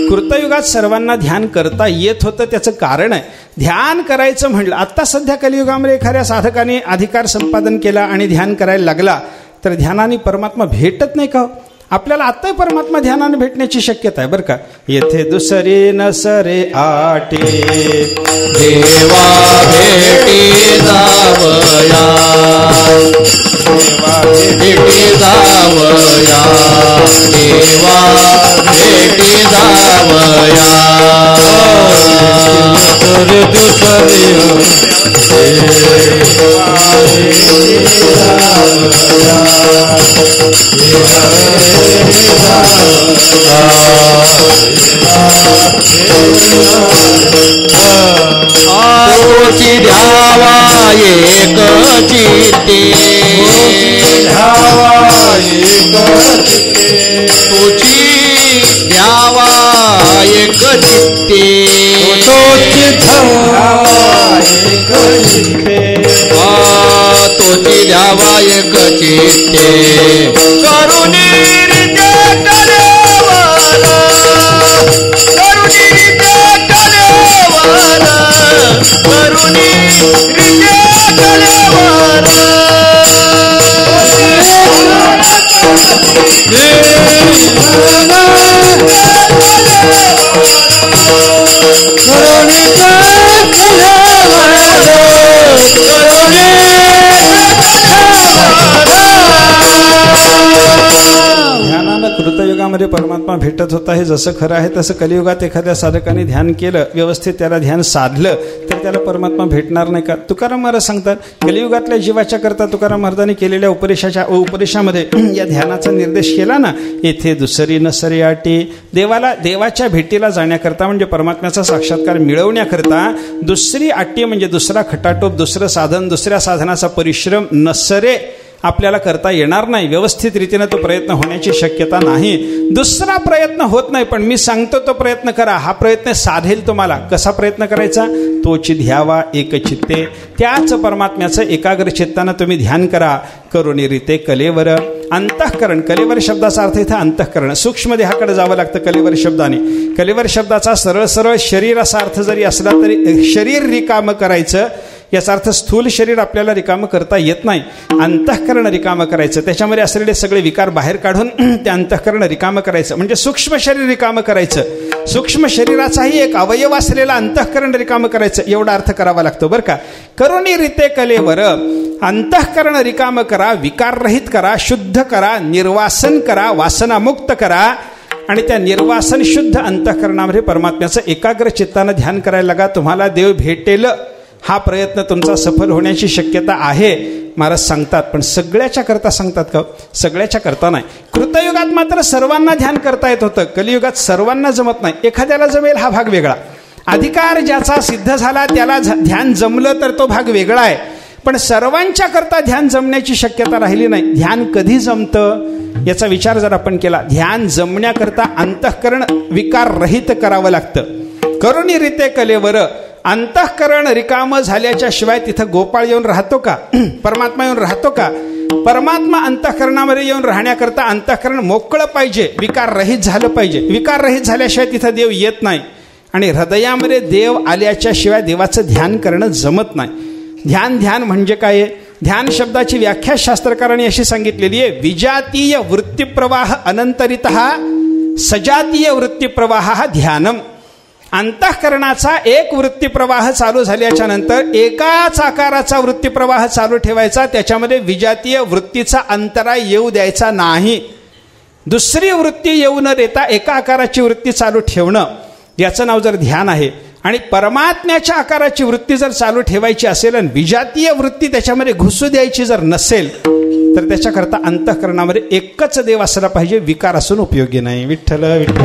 कृतयुगात सर्वांना ध्यान करता येत होतं, त्याचं कारण आहे ध्यान करायचं म्हणलं. आत्ता सध्या कलियुगामध्ये एखाद्या साधकाने अधिकार संपादन केला आणि ध्यान करायला लागला तर ध्यानाने परमात्मा भेटत नाही का? आपल्याला आत्ताही परमात्मा ध्यानाने भेटण्याची शक्यता आहे बरं का. येथे दुसरे नसरे आटे देवा भेटी जावया, देवा भेटी जावया, देवा भेटी जावया. तोची द्यावा एक चित्ते, तोची द्यावा एक चित्ते, तोची द्यावा एक चित्ते. करुणी कृतयुगामध्ये परमात्मा भेटत होता हे जसं खरं आहे तसं कलियुगात एखाद्या साधकाने ध्यान केलं, व्यवस्थित त्याला ध्यान साधलं तर त्याला परमात्मा भेटणार नाही का? तुकाराम महाराज सांगतात कलियुगातल्या जीवाच्या करता तुकाराम महाराजांनी केलेल्या उपदेशामध्ये या ध्यानाचा निर्देश केला ना. येथे दुसरी नसरी आटी, देवाच्या भेटीला जाण्याकरता म्हणजे परमात्म्याचा साक्षात्कार मिळवण्याकरता दुसरी आटी म्हणजे दुसरा खटाटोप, दुसरं साधन, दुसऱ्या साधनाचा परिश्रम नसरे आपल्याला करता येणार नाही. व्यवस्थित रीतीनं तो प्रयत्न होण्याची शक्यता नाही. दुसरा प्रयत्न होत नाही, पण मी सांगतो तो प्रयत्न करा. हा प्रयत्न साधेल तुम्हाला. कसा प्रयत्न करायचा? तोची ध्यावा एक चित्ते, त्याच परमात्म्याचं एकाग्र चित्तानं तुम्ही ध्यान करा. करुणी रीते कलेवर. अंतःकरण, कलेवर शब्दाचा अर्थ इथं अंतःकरण, सूक्ष्म देहाकडे जावं लागतं कलेवर शब्दाने. कलेवर शब्दाचा सरळ सरळ शरीर असा अर्थ जरी असला तरी शरीर रिकामं करायचं, याचा अर्थ स्थूल शरीर आपल्याला रिकामं करता येत नाही. अंतःकरण रिकामं करायचं, त्याच्यामध्ये असलेले सगळे विकार बाहेर काढून ते अंतःकरण रिकामं करायचं, म्हणजे सूक्ष्म शरीर रिकामं करायचं. सूक्ष्म शरीराचाही एक अवयव असलेला अंतःकरण रिकामं करायचं, एवढा अर्थ करावा लागतो बरं का. करुणी रीते कलेवर. अंतःकरण रिकामं करा, विकाररहित करा, शुद्ध करा, निर्वासन करा, वासनामुक्त करा. आणि त्या निर्वासन शुद्ध अंतःकरणामध्ये परमात्म्याचं एकाग्र चित्तानं ध्यान करायला लागा. तुम्हाला देव भेटेल. हा प्रयत्न तुमचा सफल होण्याची शक्यता आहे महाराज सांगतात. पण सगळ्याच्या करता सांगतात का? सगळ्याच्या करता नाही. कृतयुगात मात्र सर्वांना ध्यान करता येत होतं, कलियुगात सर्वांना जमत नाही. एखाद्याला जमेल हा भाग वेगळा. अधिकार ज्याचा सिद्ध झाला त्याला ध्यान जमलं तर तो भाग वेगळा आहे. पण सर्वांच्या करता ध्यान जमण्याची शक्यता राहिली नाही. ध्यान कधी जमतं याचा विचार जर आपण केला, ध्यान जमण्याकरता अंतःकरण विकार रहित करावं लागतं. करुणी रीते कलेवर अंतःकरण रिकाम झाल्याच्या शिवाय तिथं गोपाळ येऊन राहतो का? परमात्मा येऊन राहतो का? परमात्मा अंतःकरणामध्ये येऊन राहण्याकरता अंतःकरण मोकळं पाहिजे, विकार रहित झालं पाहिजे. विकार रहित झाल्याशिवाय तिथं देव येत नाही. आणि हृदयामध्ये देव आल्याच्या शिवाय देवाचं ध्यान करणं जमत नाही. ध्यान म्हणजे काय? ध्यान शब्दाची व्याख्या शास्त्रकारांनी अशी सांगितलेली आहे, विजातीय वृत्तीप्रवाह अनंतरितः सजातीय वृत्तीप्रवाह ध्यानम. अंतःकरणाचा एक वृत्तीप्रवाह चालू झाल्याच्या नंतर एकाच आकाराचा वृत्तीप्रवाह चालू ठेवायचा, त्याच्यामध्ये विजातीय वृत्तीचा अंतराय येऊ द्यायचा नाही. दुसरी वृत्ती येऊ न देता एका आकाराची वृत्ती चालू ठेवणं, याचं नाव जर ध्यान आहे. आणि परमात्म्याच्या आकाराची वृत्ती जर चालू ठेवायची असेल आणि विजातीय वृत्ती त्याच्यामध्ये घुसू द्यायची जर नसेल तर त्याच्याकरता अंतःकरणामध्ये एकच देव असला पाहिजे, विकार असून उपयोगी नाही. विठ्ठल विठ्ठल.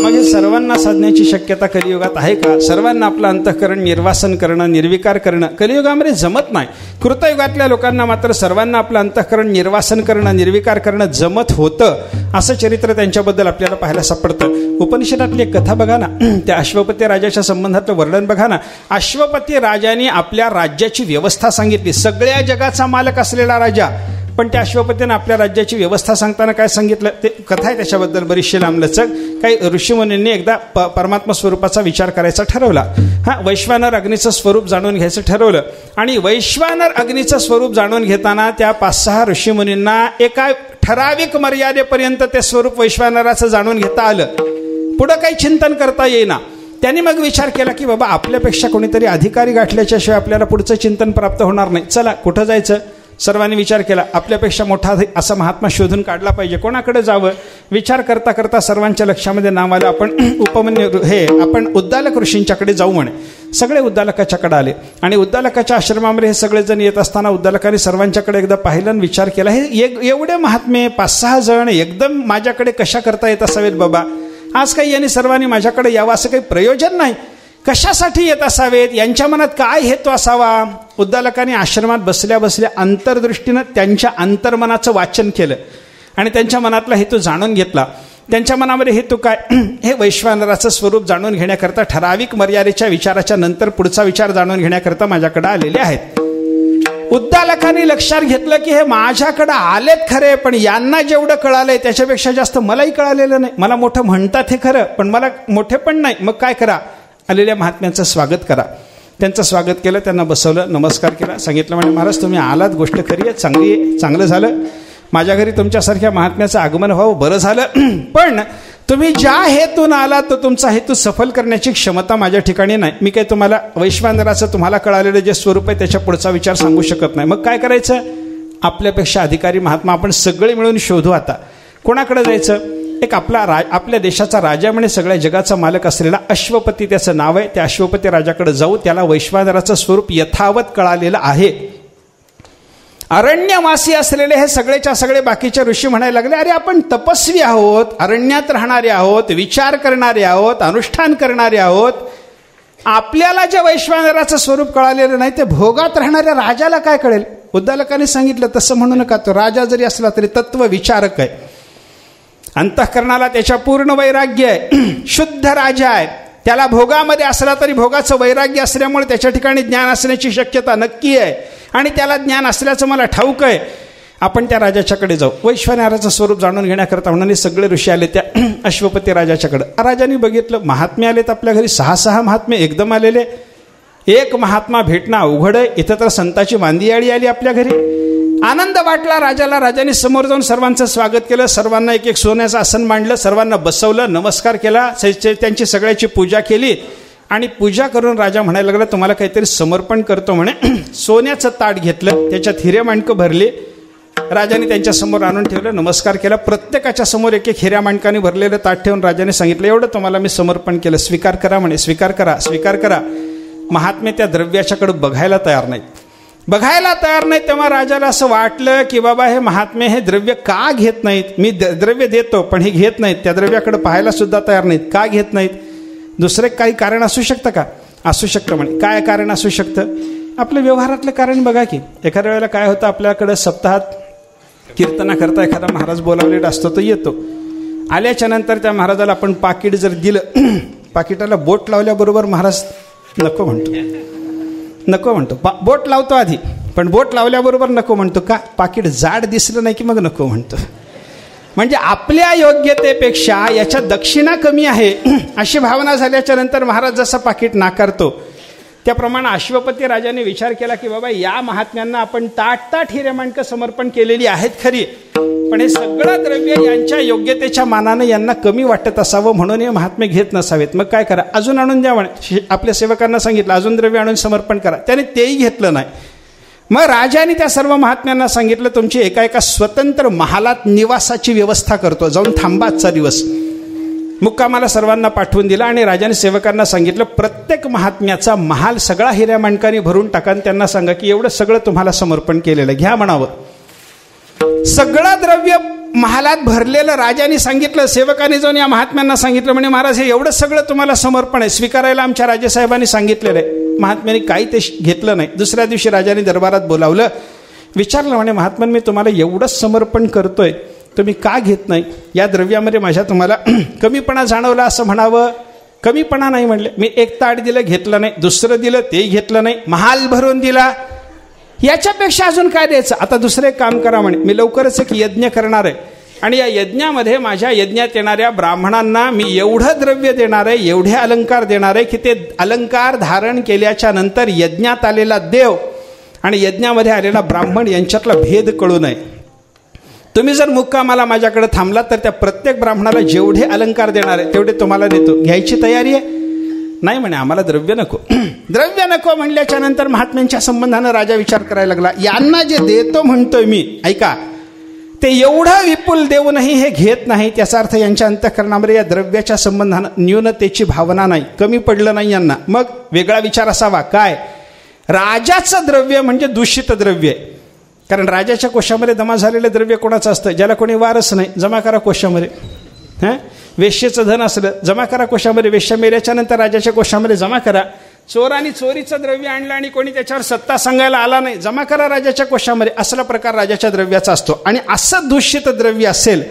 मग हे सर्वांना साधण्याची शक्यता कलियुगात आहे का? सर्वांना आपलं अंतःकरण निर्वासन करणं, निर्विकार करणं कलियुगामध्ये जमत नाही. कृतयुगातल्या लोकांना मात्र सर्वांना आपलं अंतःकरण निर्वासन करणं, निर्विकार करणं जमत होतं. असं चरित्र त्यांच्याबद्दल आपल्याला पाहायला सापडतं. उपनिषदातली एक कथा बघा ना, त्या अश्वपती राजाच्या संबंधातलं वर्णन बघा ना. अश्वपती राजाने आपल्या राज्याची व्यवस्था सांगितली. सगळ्या जगाचा मालक असलेला राजा, पण त्या अश्वपतीनं आपल्या राज्याची व्यवस्था सांगताना काय सांगितलं ते कथा आहे, त्याच्याबद्दल बरीचशी लांबलचक. काही ऋषीमुनींनी एकदा परमात्मा स्वरूपाचा विचार करायचा ठरवला. वैश्वानर अग्नीचं स्वरूप जाणून घ्यायचं ठरवलं. आणि वैश्वानर अग्नीचं स्वरूप जाणून घेताना त्या 5-6 ऋषीमुनींना एका ठराविक मर्यादेपर्यंत ते स्वरूप वैश्वानराचं जाणून घेता आलं. पुढं काही चिंतन करता येईना. त्यांनी मग विचार केला की बाबा आपल्यापेक्षा कोणीतरी अधिकारी गाठल्याच्या शिवाय आपल्याला पुढचं चिंतन प्राप्त होणार नाही. चला कुठं जायचं? सर्वांनी विचार केला, आपल्यापेक्षा मोठा असा महात्मा शोधून काढला पाहिजे. कोणाकडे जावं? विचार करता करता सर्वांच्या लक्षामध्ये नाव आलं, आपण उद्दालक ऋषींच्याकडे जाऊ म्हणे. सगळे उद्दालकाच्याकडे आले आणि उद्दालकाच्या आश्रमामध्ये हे सगळेजण येत असताना उद्दालकाने सर्वांच्याकडे एकदा पाहिलं आणि विचार केला, हे एवढे महात्मे 5-6 जण एकदम माझ्याकडे कशा करता येत असावेत बाबा? आज काही यांनी सर्वांनी माझ्याकडे यावं असं काही प्रयोजन नाही. कशासाठी येत असावेत? यांच्या मनात काय हेतू असावा? उद्दालकाने आश्रमात बसल्या बसल्या अंतर्दृष्टीनं त्यांच्या अंतर्मनाचं वाचन केलं आणि त्यांच्या मनातला हेतू जाणून घेतला. त्यांच्या मनामध्ये हेतू काय? हे वैश्वानराचं स्वरूप जाणून घेण्याकरता ठराविक मर्यादेच्या विचाराच्या नंतर पुढचा विचार जाणून घेण्याकरता माझ्याकडे आलेले आहेत. उद्दालकाने लक्षात घेतलं की हे माझ्याकडे आलेत खरे, पण यांना जेवढं कळालंय त्याच्यापेक्षा जास्त मलाही कळालेलं नाही. मला मोठं म्हणतात हे खरं, पण मला मोठे पण नाही. मग काय करा? आलेल्या महात्म्यांचं स्वागत करा. त्यांचं स्वागत केलं, त्यांना बसवलं, नमस्कार केला, सांगितलं म्हणजे महाराज तुम्ही आलात, गोष्ट खरी आहे, चांगलं झालं. माझ्या घरी तुमच्यासारख्या महात्म्याचं आगमन व्हावं, बरं झालं. पण तुम्ही ज्या हेतून आलात तो तुमचा हेतू सफल करण्याची क्षमता माझ्या ठिकाणी नाही. मी काही तुम्हाला वैश्वानराचं तुम्हाला कळालेलं जे स्वरूप आहे त्याच्या पुढचा विचार सांगू शकत नाही. मग काय करायचं? आपल्यापेक्षा अधिकारी महात्मा आपण सगळे मिळून शोधू. आता कोणाकडे जायचं? एक आपल्या देशाचा राजा म्हणे, सगळ्या जगाचा मालक असलेला अश्वपती त्याचं नाव आहे. त्या अश्वपती राजाकडे जाऊ. त्याला वैश्वानराचं स्वरूप यथावत कळालेलं आहे. अरण्यवासी असलेले हे सगळेच्या सगळे बाकीचे ऋषी म्हणायला लागले, अरे आपण तपस्वी आहोत, अरण्यात राहणारे आहोत, विचार करणारे आहोत, अनुष्ठान करणारे आहोत. आपल्याला जे वैश्वानराचं स्वरूप कळालेलं नाही ते भोगात राहणाऱ्या राजाला काय कळेल? उद्दालकाने सांगितलं तसं म्हणू नका. तो राजा जरी असला तरी तत्व विचारक आहे. अंतःकरणाला त्याच्या पूर्ण वैराग्य आहे. शुद्ध राजा आहे. त्याला भोगामध्ये असला तरी भोगाचं वैराग्य असल्यामुळे त्याच्या ठिकाणी ज्ञान असण्याची शक्यता नक्की आहे. आणि त्याला ज्ञान असल्याचं मला ठाऊक आहे. आपण त्या राजाच्याकडे जाऊ. वैश्वानराचं स्वरूप जाणून घेण्याकरता म्हणून सगळे ऋषी आले त्या अश्वपती राजाच्याकडे. राजाने बघितलं महात्मे आलेत आपल्या घरी, 6 महात्मे एकदम आलेले. एक महात्मा भेटणं अवघड आहे. इथं तर संताची मांदियाळी आली आपल्या घरी. आनंद वाटला राजाला. राजाने समोर जाऊन सर्वांचं स्वागत केलं. सर्वांना एक सोन्याचं आसन मांडलं, सर्वांना बसवलं, नमस्कार केला, त्यांची सगळ्याची पूजा केली. आणि पूजा करून राजा म्हणायला लागला, तुम्हाला काहीतरी समर्पण करतो म्हणे. सोन्याचं ताट घेतलं, त्याच्यात हिरे माणकं भरली. राजाने त्यांच्या समोर आणून ठेवलं, नमस्कार केला. प्रत्येकाच्या समोर एक हिऱ्या माणकाने भरलेलं ताट ठेवून राजाने सांगितलं, एवढं तुम्हाला मी समर्पण केलं, स्वीकार करा म्हणे. स्वीकार करा, स्वीकार करा. महात्मे त्या द्रव्याच्याकडे बघायला तयार नाहीत. तेव्हा राजाला असं वाटलं की बाबा हे महात्मे हे द्रव्य का घेत नाहीत? मी द्रव्य देतो पण हे घेत नाहीत. त्या द्रव्याकडे पाहायला सुद्धा तयार नाहीत. का घेत नाहीत? दुसरे काही कारण असू शकतं का? असू शकतं म्हणे. काय कारण असू शकतं? आपल्या व्यवहारातलं कारण बघा की एखाद्या वेळेला काय होतं, आपल्याकडे सप्ताहात कीर्तना एखादा महाराज बोलावलेला असतो, तो येतो. आल्याच्या नंतर त्या महाराजाला आपण पाकिट जर दिलं, पाकिटाला बोट लावल्याबरोबर महाराज नको म्हणतो. बोट लावतो आधी, पण बोट लावल्याबरोबर नको म्हणतो. का? पाकिट जाड दिसलं नाही की मग नको म्हणतो. म्हणजे आपल्या योग्यतेपेक्षा याच्या दक्षिणा कमी आहे अशी भावना झाल्याच्या नंतर महाराज जसं पाकिट नाकारतो, त्याप्रमाणे अश्वपती राजाने विचार केला की बाबा या महात्म्यांना आपण ताट हिरेमाणकं समर्पण केलेली आहेत खरी, पण हे सगळं द्रव्य यांच्या योग्यतेच्या मानानं यांना कमी वाटत असावं, म्हणून हे महात्मे घेत नसावेत. मग काय करा, अजून आणून द्या म्हणे. आपल्या सेवकांना सांगितलं अजून द्रव्य आणून समर्पण करा. त्याने तेही घेतलं नाही. मग राजाने त्या सर्व महात्म्यांना सांगितलं तुमची एका स्वतंत्र महालात निवासाची व्यवस्था करतो, जाऊन थांबा आजचा दिवस. मुक्कामाला सर्वांना पाठवून दिला आणि राजाने सेवकांना सांगितलं प्रत्येक महात्म्याचा महाल सगळा हिऱ्या माणकाने भरून टाका आणि त्यांना सांगा की एवढं सगळं तुम्हाला समर्पण केलेलं घ्या म्हणावं. सगळं द्रव्य महालात भरलेलं राजाने सांगितलं. सेवकाने जाऊन या महात्म्यांना सांगितलं म्हणे महाराज हे एवढं सगळं तुम्हाला समर्पण आहे, स्वीकारायला आमच्या राजेसाहेबांनी सांगितलेलं आहे. महात्म्यांनी काही ते घेतलं नाही. दुसऱ्या दिवशी राजाने दरबारात बोलावलं, विचारलं म्हणे महात्मन मी तुम्हाला एवढंच समर्पण करतोय, तुम्ही का घेत नाही? या द्रव्यामध्ये माझ्या तुम्हाला कमीपणा जाणवला असं म्हणावं. कमीपणा नाही म्हणले. मी एक ताट दिलं घेतलं नाही, दुसरं दिलं तेही घेतलं नाही, महाल भरून दिला, याच्यापेक्षा अजून काय द्यायचं? आता दुसरं एक काम करा म्हणे, मी लवकरच एक यज्ञ करणार आहे आणि या यज्ञामध्ये माझ्या यज्ञात येणाऱ्या ब्राह्मणांना मी एवढं द्रव्य देणार आहे, एवढे अलंकार देणार आहे की ते अलंकार धारण केल्याच्या नंतर यज्ञात आलेला देव आणि यज्ञामध्ये आलेला ब्राह्मण यांच्यातला भेद कळू नये. तुम्ही जर मुक्कामाला माझ्याकडे थांबलात तर त्या प्रत्येक ब्राह्मणाला जेवढे अलंकार देणार आहे तेवढे तुम्हाला देतो. घ्यायची तयारी आहे? नाही म्हणे आम्हाला द्रव्य नको. द्रव्य नको म्हणल्याच्या नंतर महात्म्यांच्या संबंधानं राजा विचार करायला लागला. यांना जे देतो म्हणतोय मी, ऐका, ते एवढं विपुल देऊनही हे घेत नाही. त्याचा अर्थ यांच्या अंतःकरणामध्ये या द्रव्याच्या संबंधानं न्यूनतेची भावना नाही, कमी पडलं नाही यांना. मग वेगळा विचार असावा. काय? राजाचं द्रव्य म्हणजे दूषित द्रव्य आहे. कारण राजाच्या कोशामध्ये जमा झालेलं द्रव्य कोणाचं असतं? ज्याला कोणी वारस नाही, जमा करा कोशामध्ये. वेश्येचं धन असलं जमा करा कोशामध्ये, वेश्या मेल्याच्या नंतर राजाच्या कोशामध्ये जमा करा. चोराने चोरीचं द्रव्य आणलं आणि कोणी त्याच्यावर सत्ता सांगायला आला नाही, जमा करा राजाच्या कोशामध्ये. असला प्रकार राजाच्या द्रव्याचा असतो. आणि असं दूषित द्रव्य असेल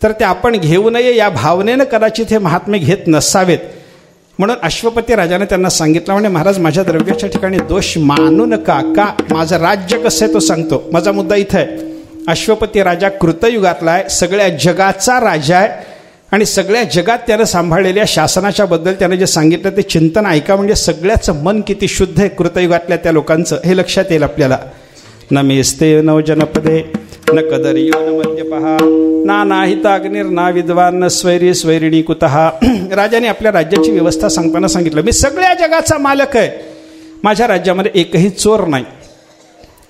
तर ते आपण घेऊ नये या भावनेनं कदाचित हे महात्मे घेत नसावेत. म्हणून अश्वपती राजाने त्यांना सांगितलं म्हणे महाराज माझ्या द्रव्याच्या ठिकाणी दोष मानू नका. का? माझं राज्य कसं आहे तो सांगतो. माझा मुद्दा इथं आहे. अश्वपती राजा कृतयुगातला आहे, सगळ्या जगाचा राजा आहे आणि सगळ्या जगात त्यानं सांभाळलेल्या शासनाच्या बद्दल त्यानं जे सांगितलं ते चिंतन ऐका. म्हणजे सगळ्याचं मन किती शुद्ध आहे कृतयुगातल्या त्या लोकांचं हे लक्षात येईल आपल्याला. न मेस्ते नव जनपदे न कदर्यो न मद्यपहा ना नाहिता अग्निर ना विद्वान न स्वैरी स्वैरिणी कुतहा. राजाने आपल्या राज्याची व्यवस्था सांगताना सांगितलं मी सगळ्या जगाचा मालक आहे, माझ्या राज्यामध्ये एकही चोर नाही.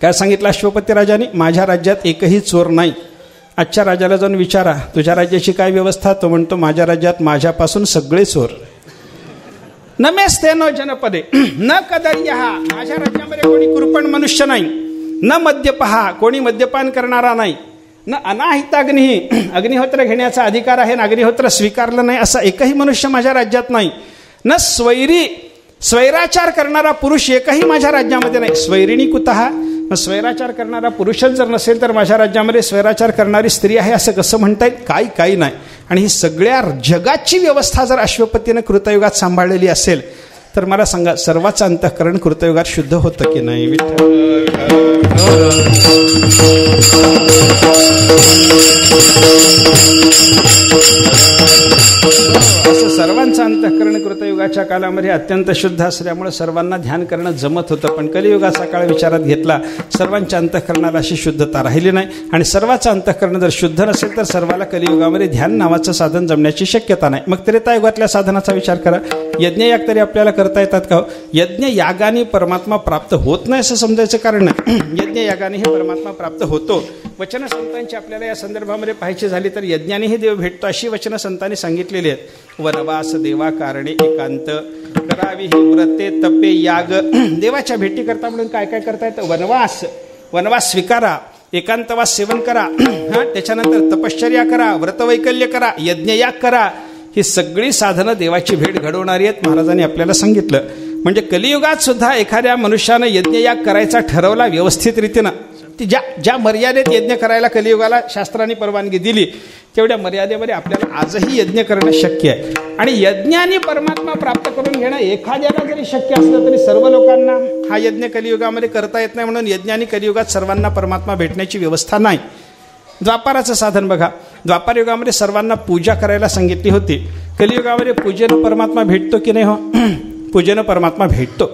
काय सांगितलं अश्वपती राजाने? माझ्या राज्यात एकही चोर नाही. आजच्या राजाला जाऊन विचारा तुझ्या राज्याची काय व्यवस्था? तो म्हणतो माझ्या राज्यात माझ्यापासून सगळे चोर. न मेस्ते न जनपदे न कदर्यहा, माझ्या राज्यामध्ये कोणी कुरपण मनुष्य नाही. न मद्यपहा, कोणी मद्यपान करणारा नाही. न अनाहिताग्नी, अग्निहोत्र घेण्याचा अधिकार आहे ना अग्निहोत्र स्वीकारलं नाही असा एकही मनुष्य माझ्या राज्यात नाही. न स्वैरी, स्वैराचार करणारा पुरुष एकही माझ्या राज्यामध्ये नाही. स्वैरिणी कुतहा, मग स्वैराचार करणारा पुरुषच जर नसेल तर माझ्या राज्यामध्ये स्वैराचार करणारी स्त्री आहे असं कसं म्हणता येईल? काही नाही. आणि ही सगळ्या जगाची व्यवस्था जर अश्वपतीनं कृतयुगात सांभाळलेली असेल तर मला सांगा सर्वांचं अंतःकरण कृतयुगात शुद्ध होतं की नाही? असं सर्वांचं अंतःकरण कृतयुगाच्या काळामध्ये अत्यंत शुद्ध असल्यामुळे सर्वांना ध्यान करणं जमत होतं. पण कलियुगाचा काळ विचारात घेतला, सर्वांच्या अंतःकरणाला अशी शुद्धता राहिली नाही. आणि सर्वांचं अंतःकरण जर शुद्ध नसेल तर सर्वाला कलियुगामध्ये ध्यान नावाचं साधन जमण्याची शक्यता नाही. मग त्रेतायुगातल्या साधनाचा विचार करा. यज्ञयाग तरी आपल्याला करता येतात का? यज्ञ यागाने परमात्मा प्राप्त होत नाही असं समजायचं कारण नाही. यज्ञ यागाने हे परमात्मा प्राप्त होतो. वचन संतांची आपल्याला या संदर्भामध्ये पाहायची झाली तर यज्ञानेही देव भेटतो अशी वचन संतांनी सांगितलेली आहेत. वनवास देवा कारणे एकांत करावी ही व्रते तपे याग. देवाच्या भेटी करता म्हणून काय काय करता येतं? वनवास स्वीकारा, एकांतवास सेवन करा, त्याच्यानंतर तपश्चर्या करा, व्रतवैकल्य करा, यज्ञयाग करा. ही सगळी साधनं देवाची भेट घडवणारी आहेत महाराजांनी आपल्याला सांगितलं. म्हणजे कलियुगात सुद्धा एखाद्या मनुष्यानं यज्ञयाग करायचा ठरवला व्यवस्थित रीतीनं, ती ज्या मर्यादेत यज्ञ करायला कलियुगाला शास्त्रांनी परवानगी दिली तेवढ्या मर्यादेमध्ये आपल्याला आजही यज्ञ करणं शक्य आहे. आणि यज्ञाने परमात्मा प्राप्त करून घेणं एखाद्याला जरी शक्य असलं तरी सर्व लोकांना हा यज्ञ कलियुगामध्ये करता येत नाही. म्हणून यज्ञाने कलियुगात सर्वांना परमात्मा भेटण्याची व्यवस्था नाही. द्वापाराचं साधन बघा, द्वापार युगामध्ये सर्वांना पूजा करायला सांगितली होती. कलियुगामध्ये पूजेनं परमात्मा भेटतो की नाही? हो, पूजेनं परमात्मा भेटतो.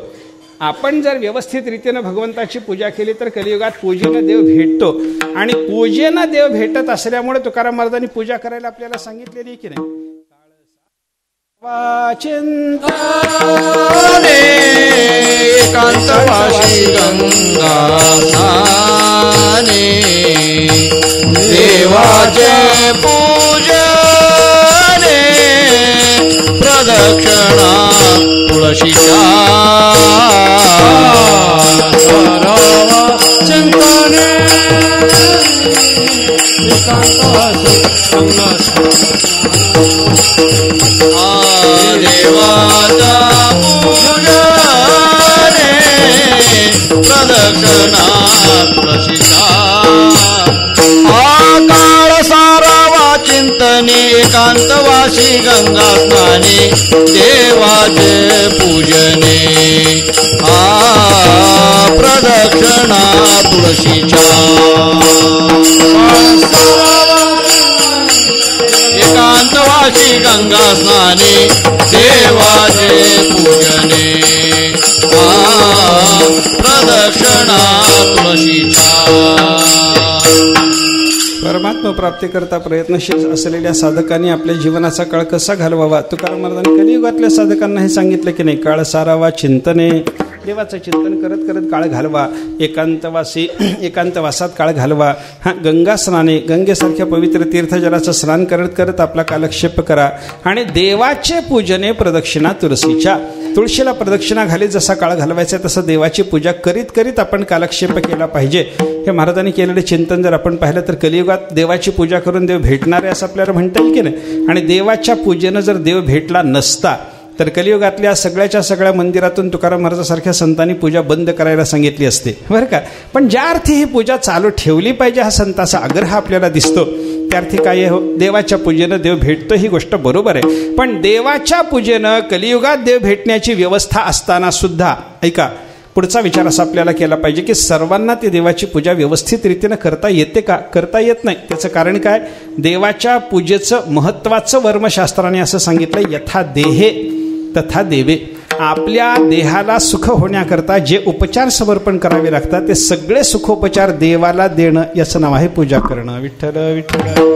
आपण जर व्यवस्थित रीतीनं भगवंताची पूजा केली तर कलियुगात पूजेनं देव भेटतो. आणि पूजेनं देव भेटत असल्यामुळे तुकाराम महाराजांनी पूजा करायला आपल्याला सांगितलेली की नाही? चिंतने एकांतवासी गंगा स्नाने देवाचे पूजने प्रदक्षिणा तुळशीच्या चिंतने एकांतवासी गंगा देवाचा पूजने प्रदक्षिणा तुळशीच्या काळ सारावा चिंतने एकांतवासी गंगा स्नाने देवाचे पूजने प्रदक्षिणा तुळशीच्या एकांतवासी गंगा स्नाने देवाचे पूजने प्रदक्षिणा तुळशीच्या. परमात्मा प्राप्तीकरता प्रयत्नशील असलेल्या साधकांनी आपल्या जीवनाचा काळ कसा घालवावा? तुकाराम महाराजांनी कलियुगातल्या साधकांना हे सांगितलं की नाही? काळ सारावा चिंतने, देवाचं चिंतन करत करत काळ घालवा. एकांतवासात काळ घालवा. गंगा स्नाने, गंगेसारख्या पवित्र तीर्थजलाचं स्नान करत करत आपला कालक्षेप करा. आणि देवाचे पूजने प्रदक्षिणा तुळशीच्या, तुळशीला प्रदक्षिणा घालीत जसा काळ घालवायचा तसं देवाची पूजा करीत करीत आपण कालक्षेप केला पाहिजे. हे महाराजांनी केलेले चिंतन जर आपण पाहिलं तर कलियुगात देवाची पूजा करून देव भेटणार आहे असं आपल्याला म्हणता येईल की नाही? आणि देवाच्या पूजेनं जर देव भेटला नसता तर कलियुगातल्या सगळ्या मंदिरातून तुकाराम महाराजांसारख्या संतांनी पूजा बंद करायला सांगितली असते, बरं का. पण ज्या अर्थी ही पूजा चालू ठेवली पाहिजे हा संतांचा आग्रह आपल्याला दिसतो, त्या अर्थी काय हो, देवाच्या पूजेनं देव भेटतो ही गोष्ट बरोबर आहे. पण देवाच्या पूजेनं कलियुगात देव भेटण्याची व्यवस्था असताना सुद्धा ऐका, पुढचा विचार असा आपल्याला केला पाहिजे की सर्वांना ती देवाची पूजा व्यवस्थित रीतीनं करता येते का? करता येत नाही. त्याचं कारण काय? देवाच्या पूजेचं महत्त्वाचं वर्मशास्त्राने असं सांगितलं, यथा देहे तथा देवे. आपल्या देहाला सुख होण्याकरता जे उपचार समर्पण करावे लागतात ते सगळे सुखोपचार देवाला देणं याचं नाव आहे पूजा करणं. विठ्ठल विठ्ठल.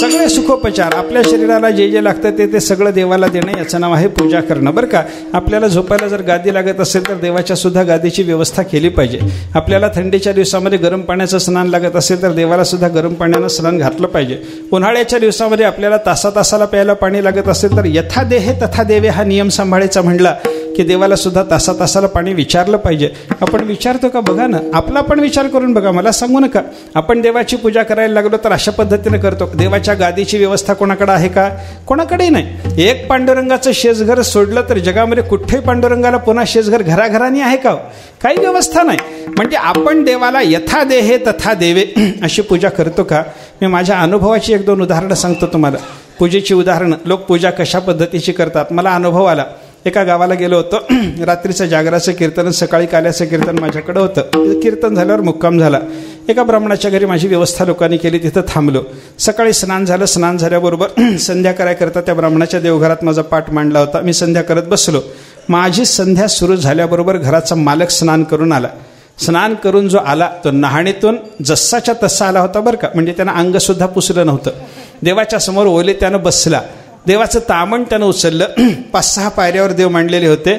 सगळे सुखोपचार आपल्या शरीराला जे जे लागतं ते सगळं देवाला देणं याचं नाव आहे पूजा करणं, बरं का. आपल्याला झोपायला जर गादी लागत असेल तर देवाच्या सुद्धा गादीची व्यवस्था केली पाहिजे. आपल्याला थंडीच्या दिवसामध्ये गरम पाण्याचं स्नान लागत असेल तर देवाला सुद्धा गरम पाण्यानं स्नान घातलं पाहिजे. उन्हाळ्याच्या दिवसामध्ये आपल्याला तासाला प्यायला पाणी लागत असेल तर यथा देहे तथा देवे हा नियम सांभाळायचा म्हणला की देवाला सुद्धा तासाला पाणी विचारलं पाहिजे. आपण विचारतो का? बघा ना, आपला पण विचार करून बघा. मला सांगू नका, आपण देवाची पूजा करायला लागलो तर अशा पद्धतीने करतो. देवाच्या गादीची व्यवस्था कोणाकडे आहे का? कोणाकडेही नाही. एक पांडुरंगाचं शेजघर सोडलं तर जगामध्ये कुठेही पांडुरंगाला पुन्हा शेजघर घराघरांनी आहे का? काही व्यवस्था नाही. म्हणजे आपण देवाला यथा देहे तथा देवे अशी पूजा करतो का? मी माझ्या अनुभवाची 1-2 उदाहरणं सांगतो तुम्हाला. पूजेची उदाहरणं, लोक पूजा कशा पद्धतीची करतात मला अनुभव आला. एका गावाला गेलो होतो. रात्रीचं जागराचं कीर्तन, सकाळी काल्याचं कीर्तन माझ्याकडं होतं. कीर्तन झाल्यावर मुक्काम झाला. एका ब्राह्मणाच्या घरी माझी व्यवस्था लोकांनी केली, तिथं थांबलो. सकाळी स्नान झालं. स्नान झाल्याबरोबर संध्या करायकरता त्या ब्राह्मणाच्या देवघरात माझा पाठ मांडला होता. मी संध्या करत बसलो. माझी संध्या सुरू झाल्याबरोबर घराचा मालक स्नान करून आला. स्नान करून जो आला तो न्हाणीतून जसाच्या तसा आला होता, बरं का. म्हणजे त्यानं अंगसुद्धा पुसलं नव्हतं. देवाच्या समोर ओले त्यानं बसला. देवाचं तामण त्यानं उचललं. 5-6 पायऱ्यावर देव मांडलेले होते.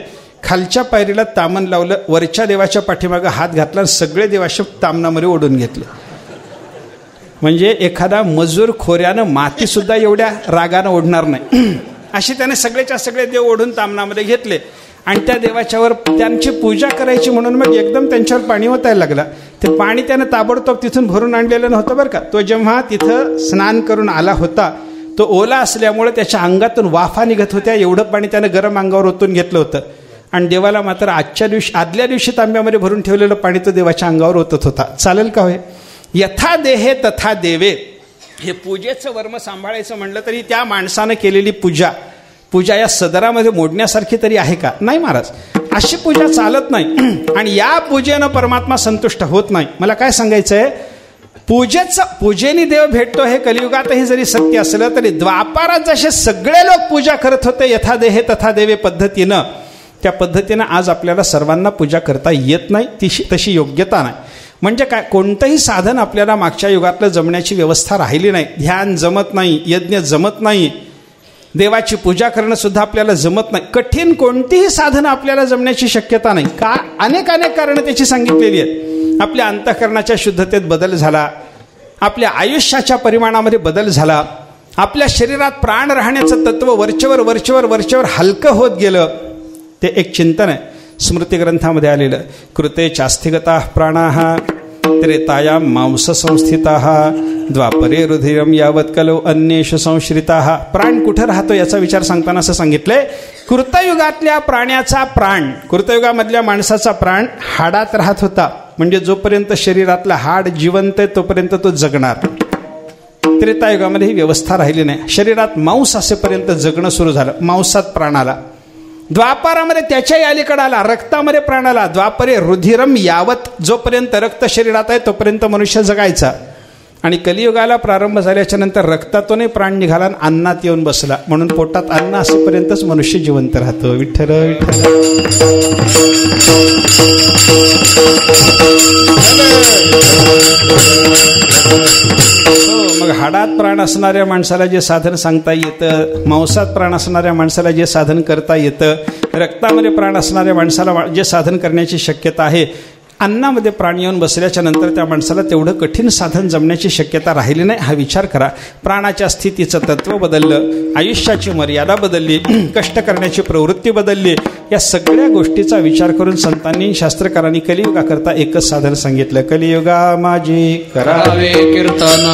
खालच्या पायरीला तामण लावलं. वरच्या देवाच्या पाठीमागं हात घातला आणि सगळे देवाशे तामणामध्ये ओढून घेतले. म्हणजे एखादा मजूर खोऱ्यानं मातीसुद्धा एवढ्या रागानं ओढणार नाही अशी त्याने सगळेच्या सगळे देव ओढून तामणामध्ये घेतले. आणि त्या देवाच्यावर त्यांची पूजा करायची म्हणून मग एकदम त्यांच्यावर पाणी ओतायला लागला. ते पाणी त्यानं ताबडतोब तिथून भरून आणलेलं नव्हतं बरं का. तो जेव्हा तिथं स्नान करून आला होता तो ओला असल्यामुळे त्याच्या अंगातून वाफा निघत होत्या. एवढं पाणी त्यानं गरम अंगावर ओतून घेतलं होतं आणि देवाला मात्र आदल्या दिवशी तांब्यामध्ये भरून ठेवलेलं पाणी तो देवाच्या अंगावर ओतत होता. चालेल का होय? यथा देहे तथा देवे, हे पूजेचं वर्म सांभाळायचं म्हणलं तरी त्या माणसानं केलेली पूजा या सदरामध्ये मोडण्यासारखी तरी आहे का? नाही महाराज, अशी पूजा चालत नाही. आणि या पूजेनं परमात्मा संतुष्ट होत नाही. मला काय सांगायचं आहे, पूजेने देव भेटतो हे कलियुगातही जरी सत्य असलं तरी द्वापारात जसे सगळे लोक पूजा करत होते यथा देहे तथा देवे पद्धतीनं, त्या पद्धतीनं आज आपल्याला सर्वांना पूजा करता येत नाही, तशी योग्यता नाही. म्हणजे काय, कोणतंही साधन आपल्याला मागच्या युगातलं जमण्याची व्यवस्था राहिली नाही. ध्यान जमत नाही, यज्ञ जमत नाही, देवाची पूजा करणं सुद्धा आपल्याला जमत नाही. कठीण कोणतीही साधनं आपल्याला जमण्याची शक्यता नाही. का? अनेक कारणं त्याची सांगितलेली आहेत. आपल्या अंतःकरणाच्या शुद्धतेत बदल झाला, आपल्या आयुष्याच्या परिमाणामध्ये बदल झाला, आपल्या शरीरात प्राण राहण्याचं तत्व वरचेवर हलकं होत गेलं. ते एक चिंतन आहे स्मृती ग्रंथामध्ये आलेलं. कृते चास्थिगता प्राणाः त्रेतायां मांस संस्थिताः द्वापरे रुधिरम यावत कलो अन्येषु संश्रिताः. प्राण कुठं राहतो याचा विचार सांगताना असं सांगितलंय, कृतयुगातल्या प्राण्याचा प्राण, कृतयुगामधल्या माणसाचा प्राण हाडात राहत होता. म्हणजे जोपर्यंत शरीरातलं हाड जिवंत आहे तोपर्यंत तो जगणार. त्रेतायुगामध्ये ही व्यवस्था राहिली नाही. शरीरात मांस असेपर्यंत जगणं सुरू झालं, मांसात प्राण आला. द्वापारामध्ये त्याच्याही अलीकडे आला, रक्तामध्ये प्राण आला. द्वापरे रुधिरम यावत, जोपर्यंत रक्त शरीरात आहे तोपर्यंत मनुष्य जगायचा. आणि कलियुगाला प्रारंभ झाल्याच्या नंतर रक्तातूनही प्राण निघाला आणि अन्नात येऊन बसला. म्हणून पोटात अन्न असेपर्यंतच मनुष्य जिवंत राहतो. विठ्ठल विठ्ठल. मग हाडात प्राण असणाऱ्या माणसाला जे साधन सांगता येतं, मांसात प्राण असणाऱ्या माणसाला जे साधन करता येतं, रक्तामध्ये प्राण असणाऱ्या माणसाला जे साधन करण्याची शक्यता आहे, अन्नामध्ये प्राण येऊन बसल्याच्या नंतर त्या माणसाला तेवढं कठीण साधन जमण्याची शक्यता राहिली नाही. हा विचार करा. प्राणाच्या स्थितीचं तत्व बदललं, आयुष्याची मर्यादा बदलली, कष्ट करण्याची प्रवृत्ती बदलली. या सगळ्या गोष्टीचा विचार करून संतांनी, शास्त्रकारांनी कलियुगाकरता एकच साधन सांगितलं. कलियुगा माझी करावे कीर्तन,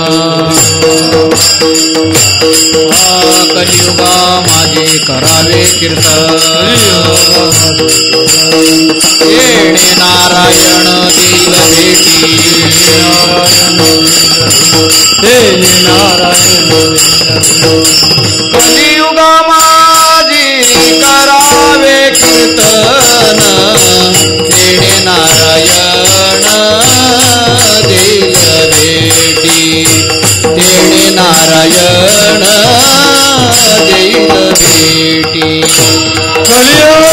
कलियुगा माझे करावे कीर्तन. येणे नारायण दिल भेटी, कलियुगा माझी करावे कीर्तन. येणे नारायण दिल भेटी, येणे नारायण दिल भेटी. कलियुगा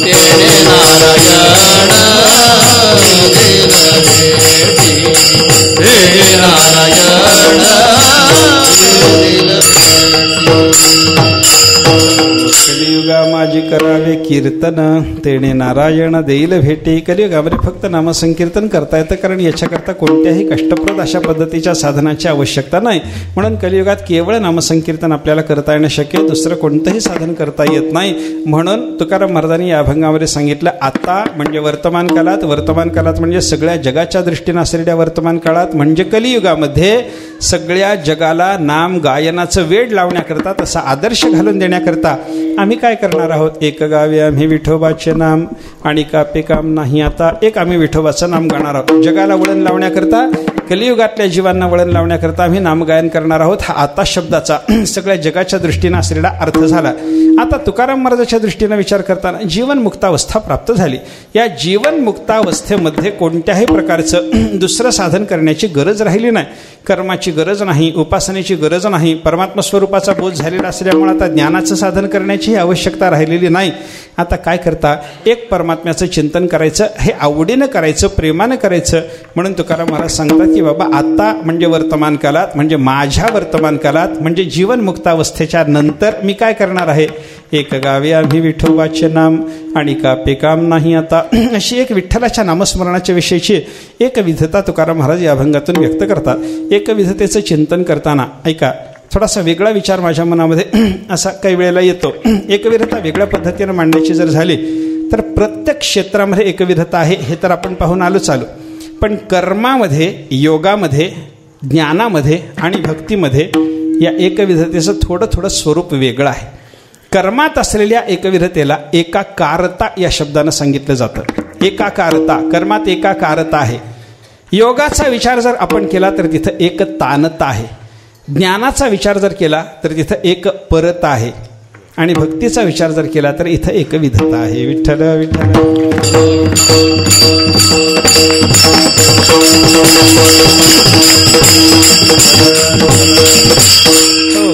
तेणे नारायण दिल भेटी, हे नारायण दिल भेटी. कलियुगा माझी करावे कीर्तन, तेणे नारायण देईल भेटी. कलियुगामध्ये फक्त नामसंकीर्तन करता येतं, कारण याच्याकरता कोणत्याही कष्टप्रद अशा पद्धतीच्या साधनाची आवश्यकता नाही. म्हणून कलियुगात केवळ नामसंकीर्तन आपल्याला करता येणं शक्य आहे, दुसरं कोणतंही साधन करता येत नाही. म्हणून तुकाराम महाराजांनी या अभंगामध्ये सांगितलं, आता म्हणजे वर्तमान काळात, वर्तमान काळात म्हणजे सगळ्या जगाच्या दृष्टीनं असलेल्या वर्तमान काळात, म्हणजे कलियुगामध्ये सगळ्या जगाला नाम गायनाचं वेड लावण्याकरता, तसा आदर्श घालून देण्याकरता आम्ही काय करणार आहोत. एक गावी आम्ही विठोबाचे नाम आणि कापे काम नाही आता. एक आम्ही विठोबाचं नाम गाणार आहोत. जगाला वळण लावण्याकरता, कलियुगातल्या जीवांना वळण लावण्याकरता आम्ही नामगायन करणार आहोत. हा आता शब्दाचा सगळ्या जगाच्या दृष्टीनं असलेला अर्थ झाला. आता तुकाराम महाराजाच्या दृष्टीनं विचार करताना जीवनमुक्तावस्था प्राप्त झाली. या जीवनमुक्तावस्थेमध्ये कोणत्याही प्रकारचं दुसरं साधन करण्याची गरज राहिली नाही. कर्माची गरज नाही, उपासनेची गरज नाही. परमात्मा स्वरूपाचा बोध झालेला असल्यामुळे आता ज्ञानाचं साधन करण्याची आवश्यकता राहिलेली नाही. आता काय करता, एक परमात्म्याचं चिंतन करायचं, हे आवडीनं करायचं, प्रेमानं करायचं. म्हणून तुकाराम महाराज सांगतात की बाबा आता म्हणजे वर्तमान काळात, म्हणजे माझ्या वर्तमान काळात, म्हणजे जीवनमुक्तावस्थेच्या नंतर मी काय करणार आहे. एक गावी आम्ही विठोबाचे नाम आणि कापे काम नाही आता. अशी एक विठ्ठलाच्या नामस्मरणाच्या विषयीची एक विधता तुकाराम महाराज या अभंगातून व्यक्त करतात. एकविधतेचं चिंतन करताना ऐका, थोडासा वेगळा विचार माझ्या मनामध्ये असा काही वेळेला येतो. एकविधता वेगळ्या पद्धतीनं मांडण्याची जर झाली तर प्रत्येक क्षेत्रामध्ये एकविधता आहे हे तर आपण पाहून आलोच आलो. पण कर्मामध्ये, योगामध्ये, ज्ञानामध्ये आणि भक्तीमध्ये या एकविधतेचं थोडं स्वरूप वेगळं आहे. कर्मात असलेल्या एकविधतेला एकाकारता या शब्दानं सांगितलं जातं. एकाकारता, कर्मात एकाकारता आहे. योगाचा विचार जर आपण केला तर तिथं एक तानता आहे. ज्ञानाचा विचार जर केला तर तिथं एक परता आहे. आणि भक्तीचा विचार जर केला तर इथं एकविधता आहे. विठ्ठल विठ्ठल.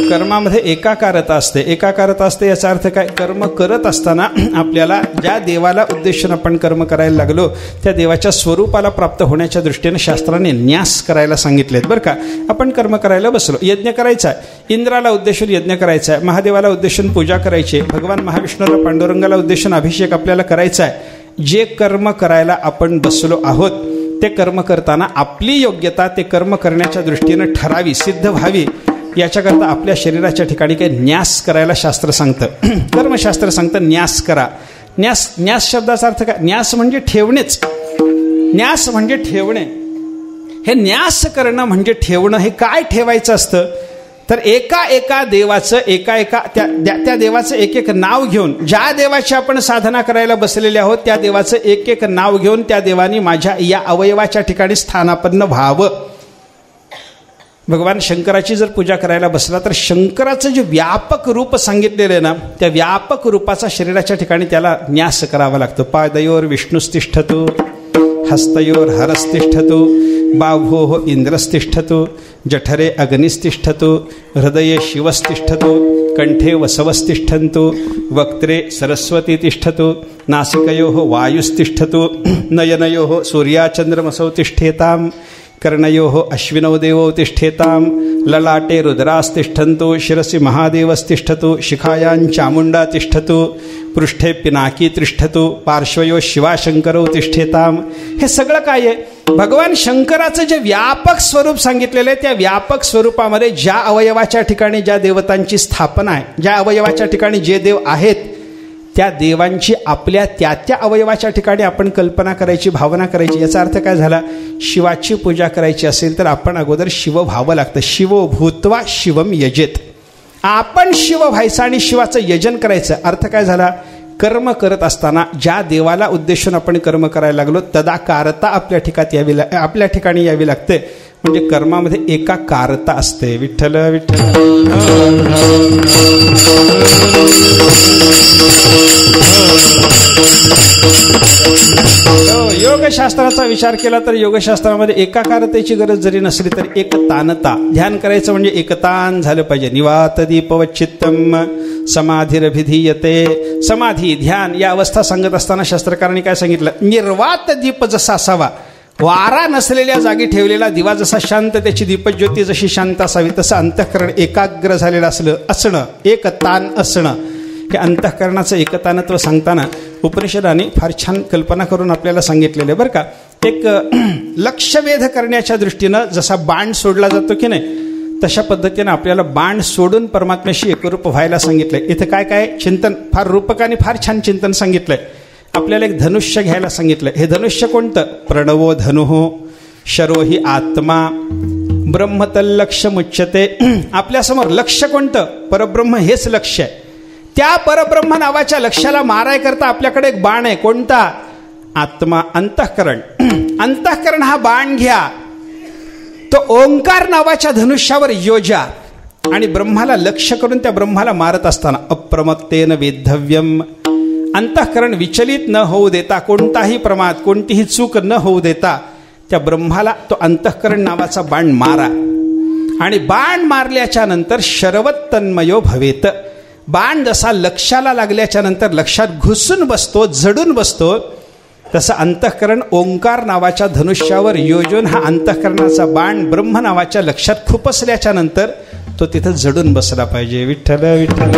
कर्मामध्ये एकाकारता असते. एकाकारता असते याचा अर्थ काय? कर्म करत असताना आपल्याला ज्या देवाला उद्देशून आपण कर्म करायला लागलो त्या देवाच्या स्वरूपाला प्राप्त होण्याच्या दृष्टीने शास्त्राने न्यास करायला सांगितलेत बरं का. आपण कर्म करायला बसलो, यज्ञ करायचा आहे, इंद्राला उद्देशून यज्ञ करायचा आहे, महादेवाला उद्देशून पूजा करायची आहे, भगवान महाविष्णूला, पांडुरंगाला उद्देशून अभिषेक आपल्याला करायचा आहे. जे कर्म करायला आपण बसलो आहोत ते कर्म करताना आपली योग्यता ते कर्म करण्याच्या दृष्टीनं ठरावी, सिद्ध व्हावी, याच्याकरता आपल्या शरीराच्या ठिकाणी काही न्यास करायला शास्त्र सांगतं. कर्मशास्त्र सांगतं न्यास करा. न्यास शब्दाचा अर्थ काय? न्यास म्हणजे ठेवणेच. न्यास म्हणजे ठेवणे. हे न्यास करणं म्हणजे ठेवणं. हे काय ठेवायचं असतं तर एका देवाचं त्या देवाचं एक नाव घेऊन, ज्या देवाची आपण साधना करायला बसलेले आहोत त्या देवाचं एक नाव घेऊन त्या देवानी माझ्या या अवयवाच्या ठिकाणी स्थानापन्न व्हावं. भगवान शंकराची जर पूजा करायला बसला तर शंकराचं जे व्यापक रूप सांगितलेलं आहे ना त्या व्यापक रूपाचा शरीराच्या ठिकाणी त्याला न्यास करावा लागतो. पादयोर विष्णुस्तिष्ठतु, हस्तयोर हरस्तिष्ठतु, बाह्वोः इंद्रस्तिष्ठतु, जठरे अग्निस्तिष्ठतु, हृदये शिवस्तिष्ठतु, कंठे वसवस्तिष्ठन्तु, वक्त्रे सरस्वती तिष्ठतु, नासिकयोः वायुस्तिष्ठतु, नयनयोः सूर्याचन्द्रमसौ तिष्ठेताम्, कर्णयोः अश्विनौ देवौ तिष्ठेताम्, ललाटे रुद्रास्तिष्ठन्तु, शिरसि महादेवस्तिष्ठतु, शिखायां चामुण्डा तिष्ठतु, पृष्ठे पिनाकी तिष्ठतु, पार्श्वयोः शिवाशंकरौ तिष्ठेताम्. हे सगळं काय आहे? भगवान शंकराचं जे व्यापक स्वरूप सांगितलेलं आहे त्या व्यापक स्वरूपामध्ये ज्या अवयवाच्या ठिकाणी ज्या देवतांची स्थापना आहे, ज्या अवयवाच्या ठिकाणी जे देव आहेत त्या देवांची आपल्या त्या अवयवाच्या ठिकाणी आपण कल्पना करायची, भावना करायची. याचा अर्थ काय झाला? शिवाची पूजा करायची असेल तर आपण अगोदर शिव व्हावं लागतं. शिवो भूत्वा शिवम यजेत. आपण शिव व्हायचं आणि शिवाचं यजन करायचं. अर्थ काय झाला? कर्म करत असताना ज्या देवाला उद्देशून आपण कर्म करायला लागलो तदाकारता आपल्या ठिकाणी यावी लागते. म्हणजे कर्मामध्ये एकाकारता असते. विठ्ठल विठ्ठल. योगशास्त्राचा विचार केला तर योगशास्त्रामध्ये एकाकारतेची गरज जरी नसली तरी एकतानता. ध्यान करायचं म्हणजे एकतान झालं पाहिजे. निवात दीपवच्चित्तम समाधीरभिधीयते. समाधी, ध्यान या अवस्था सांगत असताना शास्त्रकारांनी काय सांगितलं? निर्वात दीप जसा असावा, वारा नसलेल्या जागी ठेवलेला दिवा जसा शांत, त्याची दीपज्योती जशी शांत असावी, तसं अंतःकरण एकाग्र झालेलं असणं, एकतान असणं. हे अंतःकरणाचं एकतानत्व सांगताना उपनिषदाने फार छान कल्पना करून आपल्याला सांगितलेलं आहे बरं का. एक लक्षवेध करण्याच्या दृष्टीनं जसा बाण सोडला जातो की नाही तशा पद्धतीनं आपल्याला बाण सोडून परमात्म्याशी एकरूप व्हायला सांगितलंय. इथं काय काय चिंतन, फार रूपकाने फार छान चिंतन सांगितलंय. आपल्याला एक धनुष्य घ्यायला सांगितलंय. हे धनुष्य कोणतं? प्रणवो धनुः शरो हि आत्मा ब्रह्मतल्लक्ष्यमुच्यते. आपल्यासमोर लक्ष्य कोणतं? परब्रह्म हेच लक्ष्य आहे. त्या परब्रह्म नावाच्या लक्ष्याला माराय करता आपल्याकडे एक बाण आहे. कोणता? आत्मा, अंतःकरण. अंतःकरण हा बाण घ्या, तो ओंकार नावाच्या धनुष्यावर योजा आणि ब्रह्माला लक्ष्य करून त्या ब्रह्माला मारत असताना अप्रमत्तेन वेद्धव्यम. अंतःकरण विचलित न होऊ देता, कोणताही प्रमाद, कोणतीही चूक न होऊ देता त्या ब्रह्माला तो अंतःकरण नावाचा बाण मारा. आणि बाण मारल्याच्या नंतर शरवत तन्मयो भवेत. बाण जसा लक्ष्याला लागल्याच्या नंतर लक्षात घुसून बसतो, जडून बसतो, तसं अंतःकरण ओंकार नावाच्या धनुष्यावर योजून हा अंतःकरणाचा बाण ब्रह्म नावाच्या लक्षात खुपसल्याच्या नंतर तो तिथं जडून बसला पाहिजे. विठ्ठल विठ्ठल.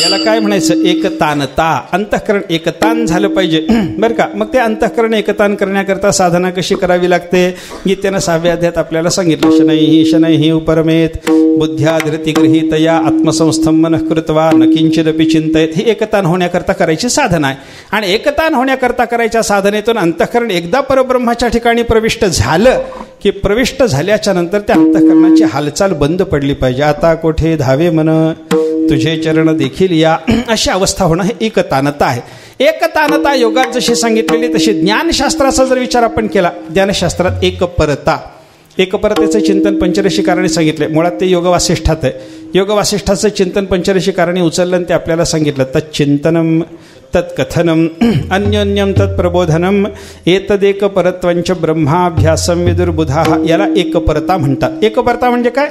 याला काय म्हणायचं? एकतानता. अंतःकरण एकतान झालं पाहिजे बरं का. मग ते अंतःकरण एकतान करण्याकरता साधना कशी करावी लागते? गीतेनं 6व्या अध्यायात आपल्याला सांगितलं. शनैः उपरमेत बुद्ध्या धृती गृहीतया आत्मसंस्थं मनः कृत्वा न किंचिदपि चिंतयेत. ही एकतान होण्याकरता करायची साधना आहे. आणि एकतान होण्याकरता करायच्या साधनेतून अंतःकरण एकदा परब्रह्माच्या ठिकाणी प्रविष्ट झालं की प्रविष्ट झाल्याच्या नंतर त्या अंतःकरणाची हालचाल बंद पडली पाहिजे. आता कोठे धावे मन तुझे चरण देखील या, अशी अवस्था होणं हे एकतानता आहे. एकतानता योगात जशी सांगितलेली तशी ज्ञानशास्त्राचा जर विचार आपण केला, ज्ञानशास्त्रात एकपरता, एकपरतेचं चिंतन पंचरशिकाराने सांगितले. मुळात ते योग वासिष्ठात आहे. योग वासिष्ठाचं चिंतन पंचरशिकाराने उचललं आणि ते आपल्याला सांगितलं. तच्चिंतनम तत्कथनम अन्योन्यम तत्प्रबोधनम एतदेकपरत्वंच ब्रह्माभ्यासम विदुर्बुधाः. याला एकपरता म्हणतात. एकपरता म्हणजे काय?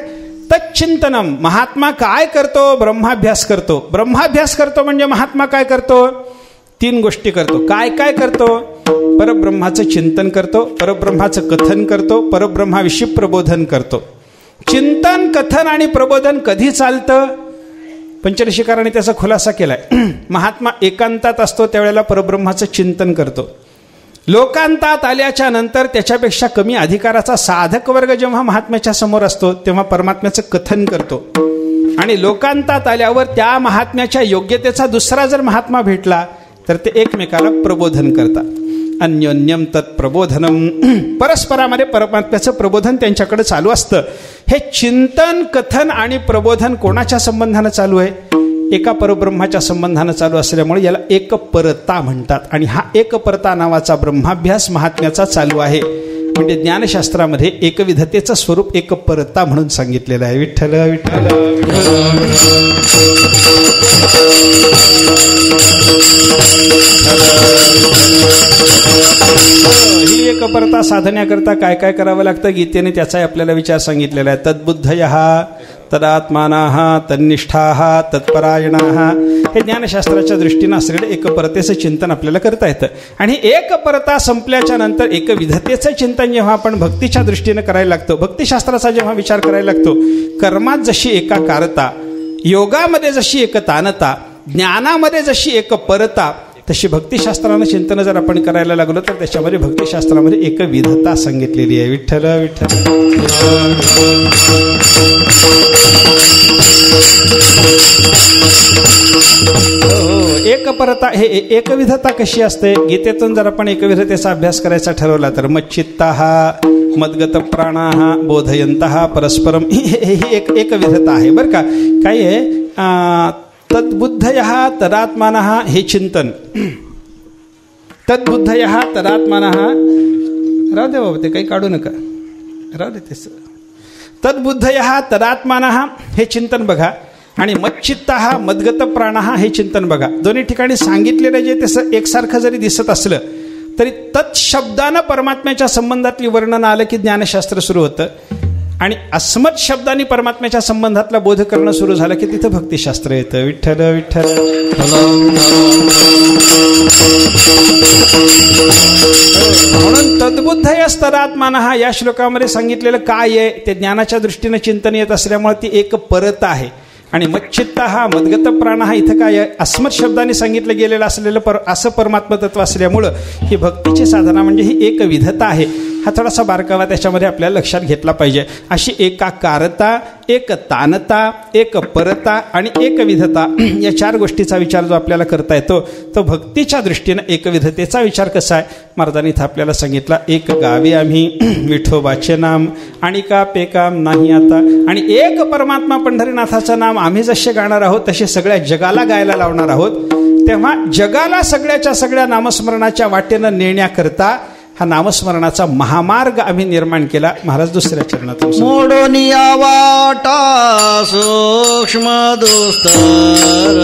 तच्चिंतनम. महात्मा काय करतो? ब्रह्माभ्यास करतो. ब्रह्माभ्यास करतो म्हणजे महात्मा काय करतो? 3 गोष्टी करतो. काय काय करतो? परब्रह्माचं चिंतन करतो, परब्रह्माचं कथन करतो, परब्रह्माविषयी प्रबोधन करतो. चिंतन, कथन आणि प्रबोधन कधी चालतं? पंचरशिकाराने त्याचा खुलासा केलाय. महात्मा एकांतात असतो त्यावेळेला परब्रह्माचं चिंतन करतो. लोकांतात आल्याच्या नंतर त्याच्यापेक्षा कमी अधिकाराचा साधक वर्ग जेव्हा महात्म्याच्या समोर असतो तेव्हा परमात्म्याचं कथन करतो. आणि लोकांतात आल्यावर त्या महात्म्याच्या योग्यतेचा दुसरा जर महात्मा भेटला तर ते एकमेकाला प्रबोधन करतात. अन्योन्यम तत्प्रबोधनम. परस्परामध्ये परमात्म्याचं प्रबोधन त्यांच्याकडे चालू असतं. हे चिंतन, कथन आणि प्रबोधन कोणाच्या संबंधानं चालू आहे? एका परब्रह्माच्या संबंधानं चालू असल्यामुळे याला एकपरता म्हणतात. आणि हा एकपरता नावाचा ब्रह्माभ्यास महात्म्याचा चालू आहे. म्हणजे ज्ञानशास्त्रामध्ये एकविधतेचं स्वरूप एकपरता म्हणून सांगितलेलं आहे. विठ्ठल विठ्ठल. ही एकपरता साधण्याकरता काय काय करावं लागतं? गीतेने त्याचाही आपल्याला विचार सांगितलेला आहे. तद्बुद्धयः तदात्मानाः तन्निष्ठाः तत्परायणाः. हे ज्ञानशास्त्राच्या दृष्टीनं असलेलं एकपरतेचं चिंतन आपल्याला करता येतं. आणि एकपरता संपल्याच्या नंतर एकविधतेचं चिंतन जेव्हा आपण भक्तीच्या दृष्टीनं करायला लागतो, भक्तिशास्त्राचा जेव्हा विचार करायला लागतो, कर्मात जशी एकाकारता, योगामध्ये जशी एकतानता, ज्ञानामध्ये जशी एकपरता, तशी भक्तिशास्त्रानं चिंतन जर आपण करायला लागलो तर त्याच्यामध्ये भक्तिशास्त्रामध्ये एकविधता सांगितलेली आहे. विठ्ठल विठ्ठल. एकपरता हे एकविधता कशी असते? गीतेतून जर आपण एकविधतेचा अभ्यास करायचा ठरवला तर मच्चित्ताः मद्गत प्राणाः बोधयन्तः परस्परम, ही एकविधता आहे बरं का. काय आहे? तद्बुद्धयः तदात्मानः हे चिंतन. तद्बुद्धयः तदात्मानः. राहू दे बाबा, ते काही काढू नका, राहू दे तेच. तद्बुद्धयः तदात्मानः हे चिंतन बघा. आणि मच्चित्ताः मद्गत प्राणाः हे चिंतन बघा. दोन्ही ठिकाणी सांगितलेलं जे तसं एकसारखं जरी दिसत असलं तरी तत्शब्दानं परमात्म्याच्या संबंधातली वर्णन आलं की ज्ञानशास्त्र सुरू होतं. आणि अस्मत् शब्दांनी परमात्म्याच्या संबंधातला बोध करणं सुरू झालं की तिथं भक्तिशास्त्र येतं. विठ्ठल विठ्ठल. म्हणून तद्बुद्धयस्तदात्मानः या श्लोकामध्ये सांगितलेलं काय आहे? ते ज्ञानाच्या दृष्टीनं चिंतन येत असल्यामुळे ती एक परत आहे. आणि मच्चित्ताः मद्गत प्राणः इथं काय आहे? अस्मत् शब्दाने सांगितलं गेलेलं असलेलं असं परमात्म तत्व असल्यामुळं ही भक्तीची साधना म्हणजे ही एकविधता आहे. हा थोडासा बारकावा त्याच्यामध्ये आपल्याला लक्षात घेतला पाहिजे. अशी एकाकारता, एकतानता, एकपरता आणि एकविधता या 4 गोष्टीचा विचार जो आपल्याला करता येतो तो भक्तीच्या दृष्टीनं एकविधतेचा विचार कसा आहे? महाराजांनी इथं आपल्याला सांगितला. एक गावे आम्ही विठोबाचे नाम आणि का पेकाम नाही आता. आणि एक परमात्मा पंढरीनाथाचं नाम आम्ही जसे गाणार आहोत तसे सगळ्या जगाला गायला लावणार आहोत. तेव्हा जगाला सगळ्याच्या सगळ्या नामस्मरणाच्या वाटेनं नेण्याकरता हा नामस्मरणाचा महामार्ग आम्ही निर्माण केला. महाराज दुसऱ्या चरणातून. मोडोनिया वाटा सूक्ष्म दुस्तर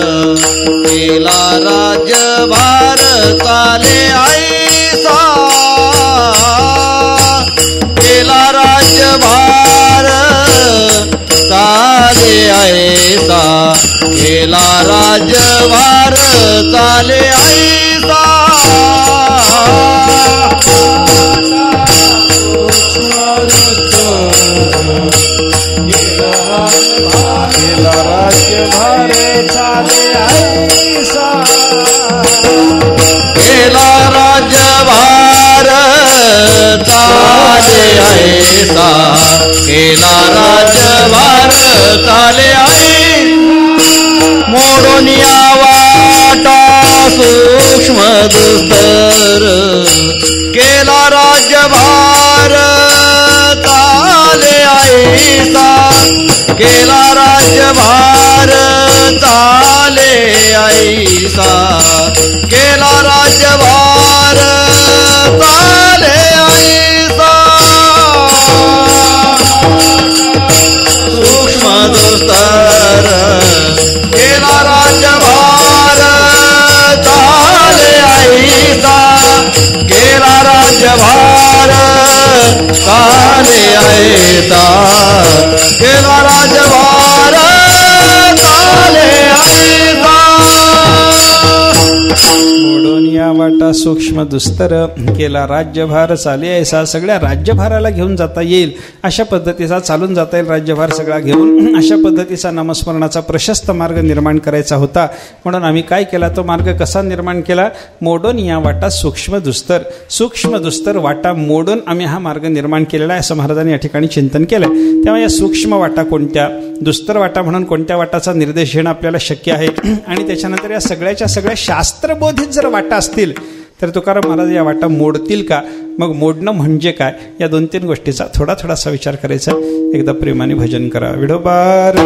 केला राज्य भारताले ऐसा, केला राज्य भारताले ऐसा, केला राज्य भारताले ऐसा. आईचा केला राज्यभार चाले आई मोडून या वाटा सूक्ष्म दुस्तर केला राज्यभार चाले आईचा केला राज्यभार चाले आईचा केला राज्यभार चाले आईचा सूक्ष्म दुस्तर केला राज्यभार चाले आईचा केला राज्यभार चाले आईचा केला राज्यभार चाले आईचा मोडून या वाटा सूक्ष्म दुस्तर केला राज्यभार चाले ऐसा. सगळ्या राज्यभाराला घेऊन जाता येईल अशा पद्धतीचा, चालून जाता येईल राज्यभार सगळा घेऊन अशा पद्धतीचा नामस्मरणाचा प्रशस्त मार्ग निर्माण करायचा होता. म्हणून आम्ही काय केला, तो मार्ग कसा निर्माण केला, मोडून या वाटा सूक्ष्म दुस्तर, सूक्ष्म दुस्तर वाटा मोडून आम्ही हा मार्ग निर्माण केलेला आहे असं महाराजांनी या ठिकाणी चिंतन केलं. तेव्हा या सूक्ष्म वाटा कोणत्या, दुस्तर वाटा म्हणून कोणत्या वाटाचा निर्देश घेणं आपल्याला शक्य आहे. आणि त्याच्यानंतर या सगळ्याच्या सगळ्या शास्त्रबोधित जर वाटा असतील तर तुकाराम महाराज या वाटा मोडतील का, मग मोडणं म्हणजे काय, या 2-3 गोष्टीचा थोडासा विचार करायचा. एकदा प्रेमाने भजन करा. विठोबार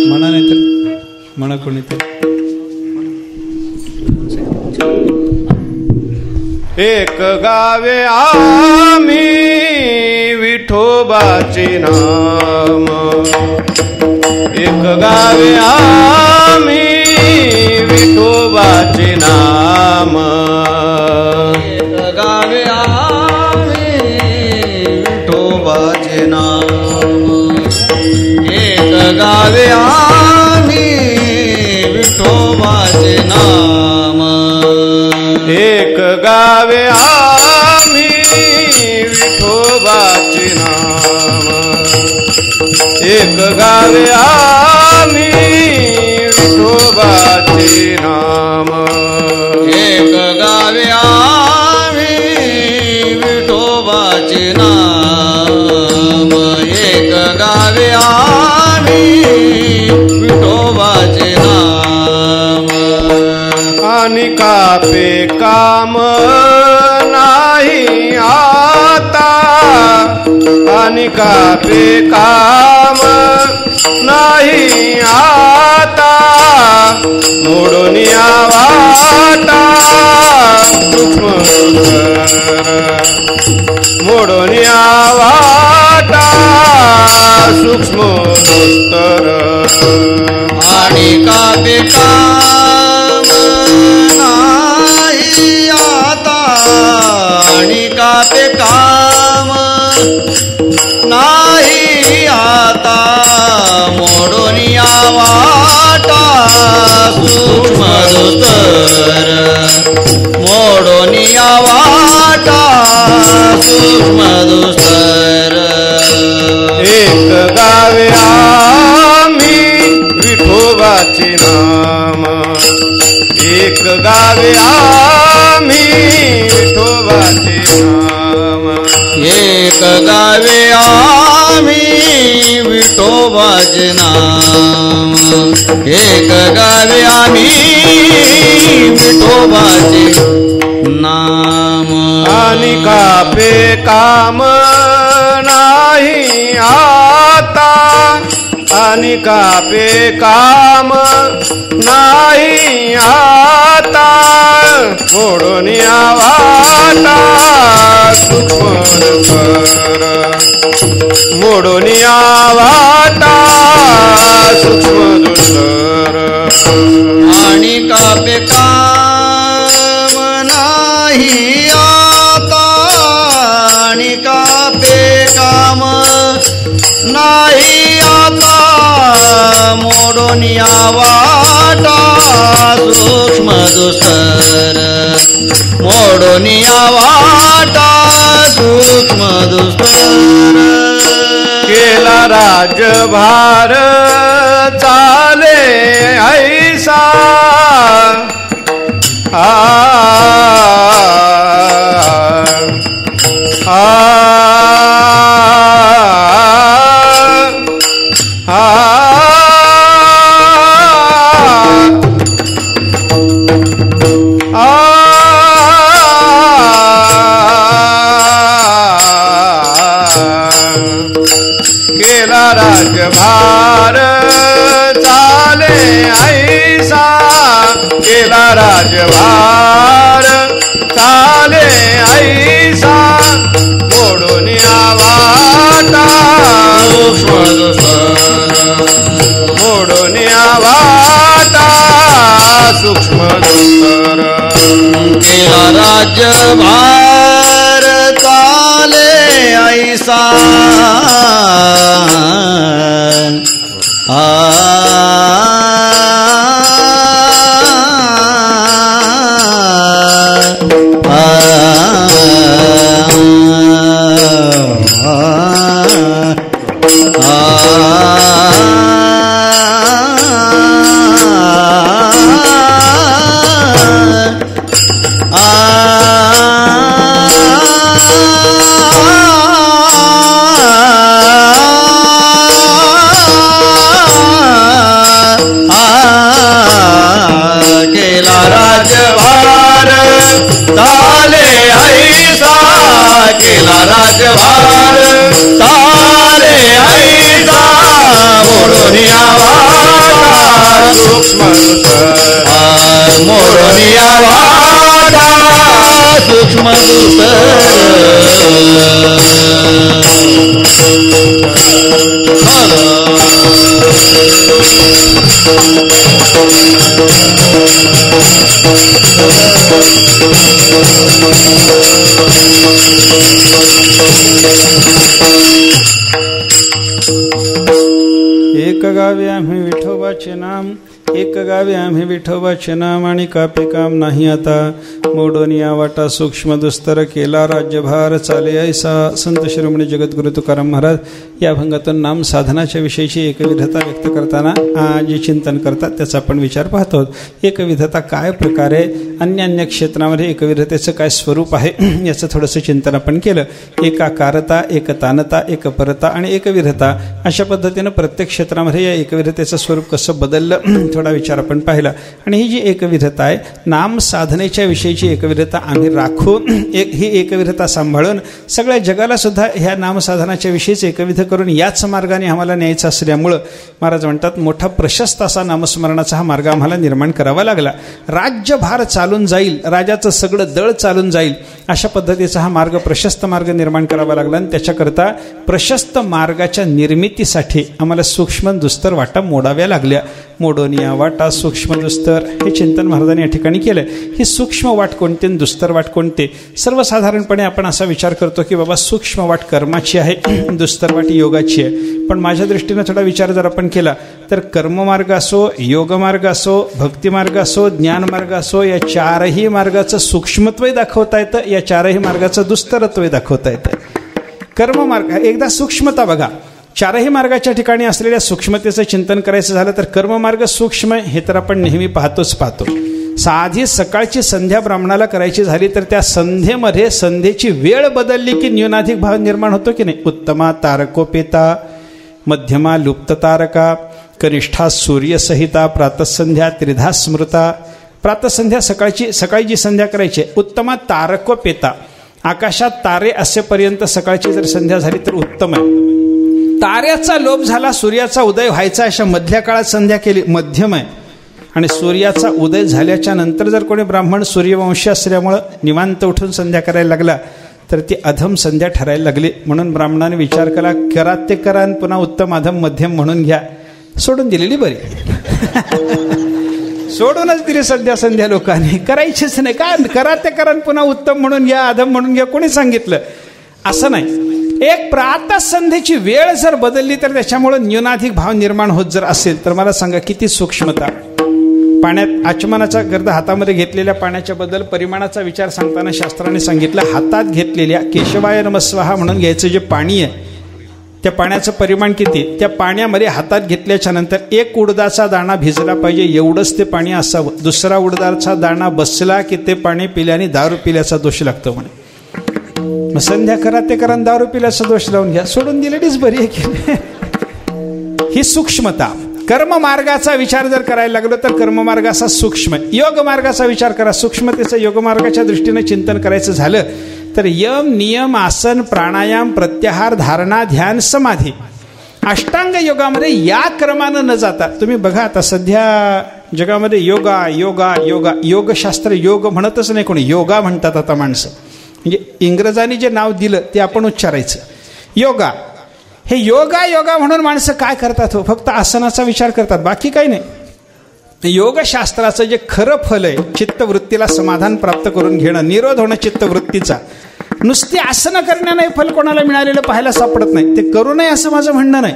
म्हणा, नाही तर म्हणा कोणीतरी. एक गावे आम्ही विठोबाचे नाम, एक गावे आम्ही विठोबाचे नाम, एक गावे आम्ही विठोबाचे नाम, एक गावे आम्ही विठोबाचे नाम, एक गावे आम्ही विठोबाचे नाम, एक गावे आम्ही विठोबाचे नाम, एक गावे आम्ही विठोबाचे नाम, एक गावे आम्ही विठोबाचे नाम. आणि कापे काम नाही आता, आणि कापे काम नाही आता, मोडून या वाटा सूक्ष्म मोडून या वाटा सूक्ष्म दुस्तर. आणि कापे काम नाही आता, आणि कापे काम नाही आता, मोडून या वाटा सूक्ष्म दुस्तर, मोडून या वाटा सूक्ष्म दुस्तर. एक गावे आम्ही विठोबाचे नाम, एक गावे आम्ही विठोबाचे नाम, एक गावे आम्ही विठोबाचे नाम, एक गावे आम्ही विठोबाचे नाम आणि कापे काम नाही आता आणि कापे काम नाही आता मोडून वाटा सूक्ष्मदुस्तर मोडून वाटा सूक्ष्मदुस्तर आणि कापे काम नाही आता आणि कापे काम नाही आता मोडून वाटा सूक्ष्मदुस्तर मोडून वाटा सूक्ष्मदुस्तर केला राजभार चाले ऐसा केला राजभार चाले ऐसा केला राजभार चाले ऐसा मोडून वाटा मोडून वाटा सूक्ष्मदुस्तर केला राज्यभार चाले ऐसा केला राज्यभार चाले ऐसा केला राज्यभार चाले ऐसा मोडून वाटा सूक्ष्मदुस्तर मोडून वाटा सूक्ष्मदुस्तर एक गावी आम्ही विठोबाचे नाम एक गावी आम्ही विठोबाचे नाम आणि कापे काम नाही आता मोडून वाटा सूक्ष्मदुस्तर केला राज्यभार चाले ऐसा. संत शिरोमणी जगद्गुरु तुकाराम महाराज या अभंगातून नाम साधनाच्या विषयीची एकविधता व्यक्त करताना जे चिंतन करतात त्याचा आपण विचार पाहतो. एकविधता काय प्रकारे अन्य क्षेत्रामध्ये एकविधतेचं काय स्वरूप आहे याचं थोडंसं चिंतन आपण केलं. एकाकारता एकतानता एकपरता आणि एकविधता अशा पद्धतीनं प्रत्येक क्षेत्रामध्ये या एकविधतेचं स्वरूप कसं बदललं थोडा विचार आपण पाहिला. आणि ही जी एकविधता आहे नाम साधनेच्या विषयीची एकविधता आम्ही राखून ही एकविधता सांभाळून सगळ्या जगाला सुद्धा ह्या नामसाधनाच्या विषयीच एकविध करून याच मार्गाने आम्हाला न्यायचं असल्यामुळं महाराज म्हणतात मोठा प्रशस्त असा नामस्मरणाचा हा मार्ग आम्हाला निर्माण करावा लागला. राज्यभार चालून जाईल राजाचं सगळं दळ चालून जाईल अशा पद्धतीचा हा मार्ग प्रशस्त मार्ग निर्माण करावा लागला. आणि त्याच्याकरता प्रशस्त मार्गाच्या निर्मितीसाठी आम्हाला सूक्ष्म दुस्तर वाटा मोडाव्या लागल्या. मोडून वाटा सूक्ष्म दुस्तर हे चिंतन महाराजांनी या ठिकाणी केलं. ही सूक्ष्म वाट कोणते आणि दुस्तर वाट कोणते. सर्वसाधारणपणे आपण असा विचार करतो की बाबा सूक्ष्म वाट कर्माची आहे दुस्तर वाट योगाची आहे. पण माझ्या दृष्टीनं थोडा विचार जर आपण केला तर कर्ममार्ग असो योगमार्ग असो भक्तिमार्ग असो ज्ञानमार्ग असो या चारही मार्गाचं सूक्ष्मत्वही दाखवता येतं या चारही मार्गाचं दुस्तरत्वही दाखवता येतं. कर्ममार्ग एकदा सूक्ष्मता बघा. चारही मार्गाच्या ठिकाणी असलेल्या सूक्ष्मतेचं चिंतन करायचं झालं तर कर्ममार्ग सूक्ष्म हे तर आपण नेहमी पाहतो. साधी सकाळची संध्या ब्राह्मणाला करायची झाली तर त्या संध्येमध्ये संध्येची वेळ बदलली की न्यूनाधिक भाव निर्माण होतो की नाही. उत्तमा तारकोपेता मध्यमा लुप्त तारका कनिष्ठा सूर्यसहिता प्रातःसंध्या त्रिधा स्मृता. प्रातःसंध्या सकाळी जी संध्या करायची. उत्तमा तारकोपेता, आकाशात तारे असेपर्यंत सकाळची जर संध्या झाली तर उत्तम आहे. ताऱ्याचा लोभ झाला, सूर्याचा उदय व्हायचा, अशा मधल्या काळात संध्या केली, मध्यम आहे. आणि सूर्याचा उदय झाल्याच्या नंतर जर कोणी ब्राह्मण सूर्यवंशी असल्यामुळं निवांत उठून संध्या करायला लागला तर ती अधम संध्या ठरायला लागली. म्हणून ब्राह्मणाने विचार केला, करा ते करा आणि पुन्हा उत्तम अधम मध्यम म्हणून घ्या. सोडून दिलेली बरी. सोडूनच दिली संध्या लोकांनी, करायचीच नाही. काय करा ते करा पुन्हा उत्तम म्हणून घ्या, अधम म्हणून घ्या, कोणी सांगितलं? असं नाही. एक प्रातःसंध्येची वेळ जर बदलली तर त्याच्यामुळे न्यूनाधिक भाव निर्माण होत जर असेल तर मला सांगा किती सूक्ष्मता. पाण्यात आचमनाचा गर्द हातामध्ये घेतलेल्या पाण्याच्या बद्दल परिमाणाचा विचार सांगताना शास्त्राने सांगितलं, हातात घेतलेल्या केशवाय नमस्वाहा म्हणून घ्यायचं जे पाणी आहे त्या पाण्याचं परिमाण किती? त्या पाण्यामध्ये हातात घेतल्याच्या नंतर एक उडदाचा दाणा भिजला पाहिजे एवढंच ते पाणी असावं. दुसरा उडदाचा दाणा बसला की ते पाणी पिल्याने दारू पिल्याचा दोष लागतो म्हणे. मग संध्या करा ते करा, दारू पिल्याचा दोष लावून घ्या. सोडून दिलेलीच बरी आहे की. ही सूक्ष्मता. कर्म मार्गाचा विचार जर करायला लागलो तर कर्ममार्गाचा सूक्ष्म, योग मार्गाचा विचार करा. सूक्ष्मतेचं योग मार्गाच्या दृष्टीने चिंतन करायचं झालं तर यम, नियम, आसन, प्राणायाम, प्रत्याहार, धारणा, ध्यान, समाधी, अष्टांग योगामध्ये या क्रमानं न जाता तुम्ही बघा. आता सध्या जगामध्ये योगा योगा योगा योगशास्त्र योग म्हणतच नाही कोणी, योगा म्हणतात आता माणसं. म्हणजे इंग्रजांनी जे नाव दिलं ते आपण उच्चारायचं. योगा, हे योगा योगा म्हणून माणसं काय करतात हो? फक्त आसनाचा विचार करतात, बाकी काही नाही. योगशास्त्राचं जे खरं फल आहे चित्तवृत्तीला समाधान प्राप्त करून घेणं, निरोध होणं चित्तवृत्तीचा. नुसती आसनं करण्याने फल कोणाला मिळालेलं पाहायला सापडत नाही. ते करू नये असं माझं म्हणणं नाही,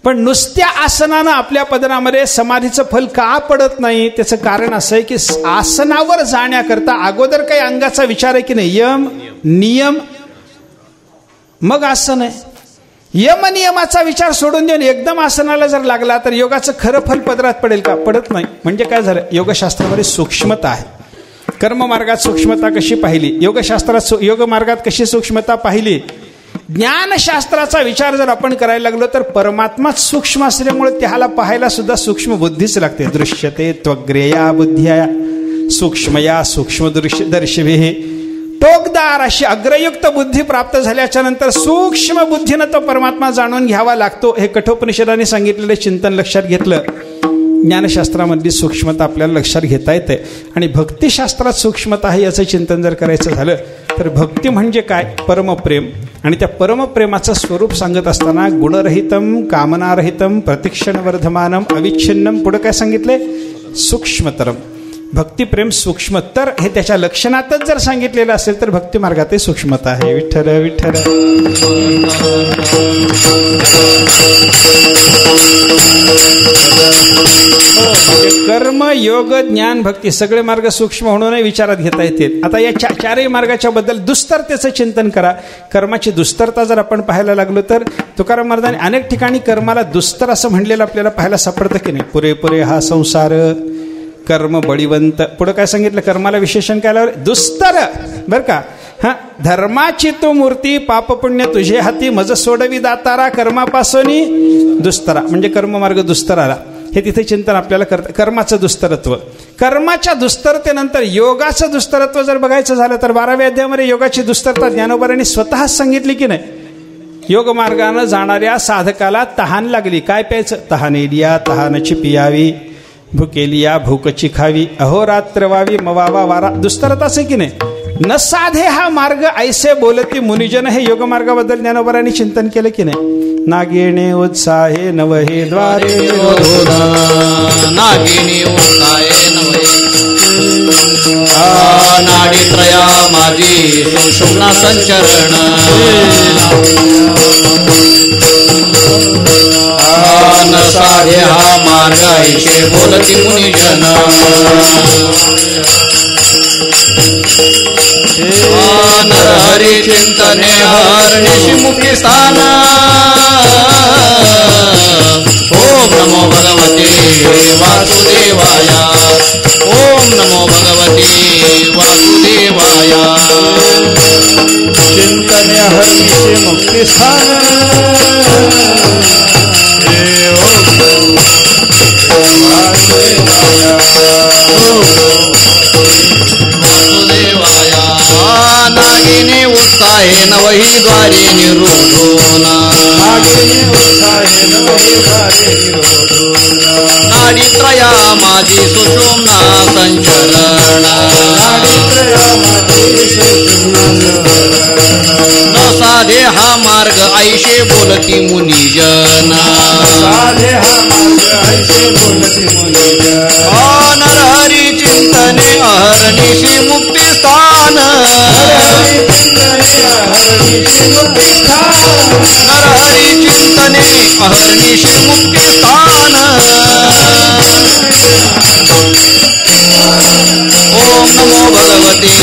पण नुसत्या आसनानं आपल्या पदनामध्ये समाधीचं फल का पडत नाही त्याचं कारण असं आहे की आसनावर जाण्याकरता अगोदर काही अंगाचा विचार आहे की नाही. यम, नियम, मग आसन आहे. यमनियमाचा विचार सोडून देऊन एकदम आसनाला जर लागला तर योगाचं खरं फल पदरात पडेल का? पडत नाही. म्हणजे काय झालं? योगशास्त्रामध्ये सूक्ष्मता आहे. कर्ममार्गात सूक्ष्मता कशी पाहिली, योगशास्त्रात योगमार्गात कशी सूक्ष्मता पाहिली. ज्ञानशास्त्राचा विचार जर आपण करायला लागलो तर परमात्माच सूक्ष्म असल्यामुळे त्याला पाहायला सुद्धा सूक्ष्म बुद्धीच लागते. दृश्यते त्वग्रेया बुद्ध्या सूक्ष्मया सूक्ष्म दर्शवे. टोकदार अशी अग्रयुक्त बुद्धी प्राप्त झाल्याच्या नंतर सूक्ष्म बुद्धीनं तो परमात्मा जाणून घ्यावा लागतो. हे कठोपनिषदाने सांगितलेले चिंतन लक्षात घेतलं, ज्ञानशास्त्रामधली सूक्ष्मता आपल्याला लक्षात घेता येते. आणि भक्तिशास्त्रात सूक्ष्मता आहे याचं चिंतन जर करायचं झालं तर भक्ती म्हणजे काय? परमप्रेम. आणि त्या परमप्रेमाचं स्वरूप सांगत असताना गुणरहितम, कामनारहितम, प्रतिक्षणवर्धमानम, अविच्छिन्नम, पुढं काय सांगितले? सूक्ष्मतरम. भक्तिप्रेम सूक्ष्मतर हे त्याच्या लक्षणातच जर सांगितलेलं असेल तर भक्ती मार्गातही सूक्ष्मता आहे. विठ्ठल विठ्ठल. कर्म, योग, ज्ञान, भक्ती सगळे मार्ग सूक्ष्म म्हणूनही विचारात घेता येतील. आता या चारही मार्गाच्या बद्दल दुस्तरतेचं चिंतन करा. कर्माची दुस्तरता जर आपण पाहायला लागलो तर तुकाराम महाराजांनी अनेक ठिकाणी कर्माला दुस्तर असं म्हणलेलं आपल्याला पाहायला सापडतं की नाही. पुरे पुरे हा संसार कर्म बळीवंत. पुढं काय सांगितलं? कर्माला विशेषण काय लावलं? दुस्तर. बरं का? हा, धर्माची तू मूर्ती, पाप पुण्य तुझे हाती, मज सोडवी दातारा, कर्मापासून दुस्तरा. म्हणजे कर्ममार्ग दुस्तराला हे तिथे चिंतन आपल्याला करतं. कर्माचं दुस्तरत्व, कर्माच्या दुस्तरतेनंतर योगाचं दुस्तरत्व जर बघायचं झालं तर 12व्या अध्यायामध्ये योगाची दुस्तरता ज्ञानोबारांनी स्वतःच सांगितली की नाही. योगमार्गानं जाणाऱ्या साधकाला तहान लागली, काय प्यायचं? तहानेलिया तहानची पियावी, भुकेलिया भूकची खावी, अहोरात्र वावी मवावा वारा. दुस्तरताच आहे की नाही. न साधे हा मार्ग ऐसे बोलती मुनिजन. हे योगमार्गाबद्दल ज्ञानोबारांनी चिंतन केलं की नाही. नागिणे उत्साहे नवहे द्वारे, नागिनी उत्साहे नवहे नाडी त्रया माझी सुषुम्ना संचरण. न साधे हा मार्ग ऐसे बोलती मुनिजन. हरि चिंतने हर निशिमुखी स्थान. ओम नमो भगवते वासुदेवाय. ओम नमो भगवते वासुदेवाय. चिंतने हर निशिमुखी स्थान. वासुदेवाया नागिनी उत्साहे नवही द्वारे निरोधोना नाडीत्रया माझी सुषुम्ना संचरण न साधे हा मार्ग ऐशे बोलती मुनिजना नरहरी चिंतने अहर्निशी मुक्ती स्थान नरहरी चिंतने अहर्निशी मुक्ती स्थान ओम नमो भगवते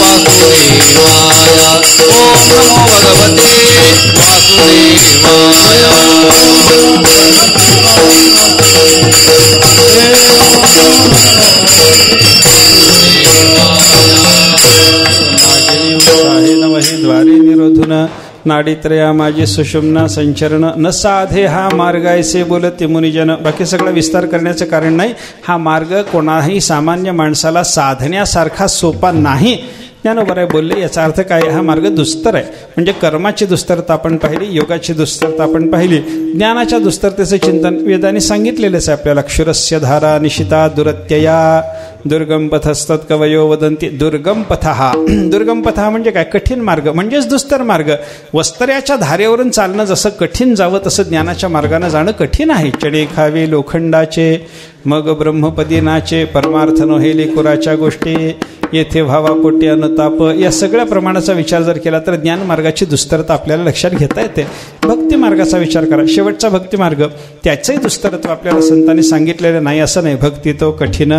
वासुदेवाय ओम नमो भगवते वासुदेवाय नवही द्वारे निरोधुन नाडीत्रया माझी सुषुम्ना संचरण न साधे हा मार्ग ऐसे बोलते मुनिजन. बाकी सगळा विस्तार करण्याचं कारण नाही. हा मार्ग कोणाही सामान्य माणसाला साधण्यासारखा सोपा नाही. ज्ञानोबराय बोलले याचा अर्थ काय? हा मार्ग दुस्तर आहे. म्हणजे कर्माची दुस्तरता आपण पाहिली, योगाची दुस्तरता आपण पाहिली, ज्ञानाच्या दुस्तरतेचं चिंतन वेदांनी सांगितलेलंच आहे आपल्याला. क्षुरस्य धारा निशिता दुरत्यया दुर्गम पथस्तत कवयो वदंती. दुर्गम पथ हा दुर्गम पथ हा म्हणजे काय? कठीण मार्ग म्हणजेच दुस्तर मार्ग. वस्त्र्याच्या धारेवरून चालणं जसं कठीण जावं तसं ज्ञानाच्या मार्गानं जाणं कठीण आहे. चढे खावे लोखंडाचे मग ब्रह्मपदी नाचे परमार्थ नोहेली कुराच्या गोष्टी येथे भावापोटी अनुताप. या सगळ्या प्रमाणाचा विचार जर केला तर ज्ञान मार्गाची दुस्तरता आपल्याला लक्षात घेता येते. भक्ती मार्गाचा विचार करा. शेवटचा भक्ती मार्ग त्याचंही दुस्तरत्व आपल्याला संतांनी सांगितलेलं नाही असं नाही. भक्ती तो कठीण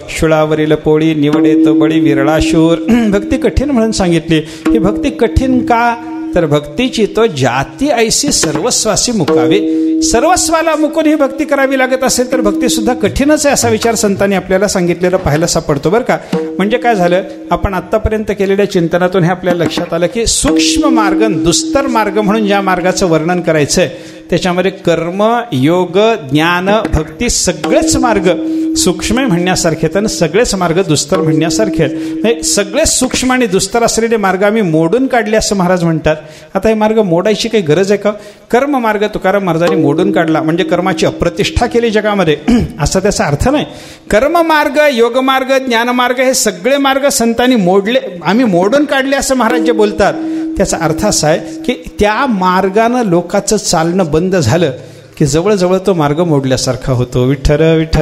शुळावरील पोळी निवडे तो बळी विरळा शूर. भक्ती कठीण म्हणून सांगितली. ही भक्ती कठीण का? तर भक्तीची तो जाती ऐसी सर्वस्वासी मुकावे. सर्वस्वाला मुकून ही भक्ती करावी लागत असेल तर भक्ती सुद्धा कठीणच आहे असा विचार संतांनी आपल्याला सांगितलेला पाहायला सापडतो बरं का. म्हणजे काय झालं? आपण आत्तापर्यंत केलेल्या चिंतनातून हे आपल्याला लक्षात आलं की सूक्ष्म मार्ग, दुस्तर मार्ग म्हणून ज्या मार्गाचं वर्णन करायचं आहे त्याच्यामध्ये कर्म, योग, ज्ञान, भक्ती सगळेच मार्ग सूक्ष्म म्हणण्यासारखे आहेत आणि सगळेच मार्ग दुस्तर म्हणण्यासारखे आहेत. म्हणजे सगळे सूक्ष्म आणि दुस्तर असलेले मार्ग आम्ही मोडून काढले असं महाराज म्हणतात. आता हे मार्ग मोडायची काही गरज आहे का? कर्म मार्ग तुकाराम महाराजांनी मोडून काढला म्हणजे कर्माची अप्रतिष्ठा केली जगामध्ये असा त्याचा अर्थ नाही. कर्म मार्ग, योग मार्ग, ज्ञान मार्ग हे सगळे मार्ग संतांनी मोडले, आम्ही मोडून काढले असं महाराज जे बोलतात त्याचा अर्थ असा आहे की त्या मार्गानं लोकांचं चालणं बंद झालं की जवळजवळ तो मार्ग मोडल्यासारखा होतो. विठ्ठल विठ्ठल.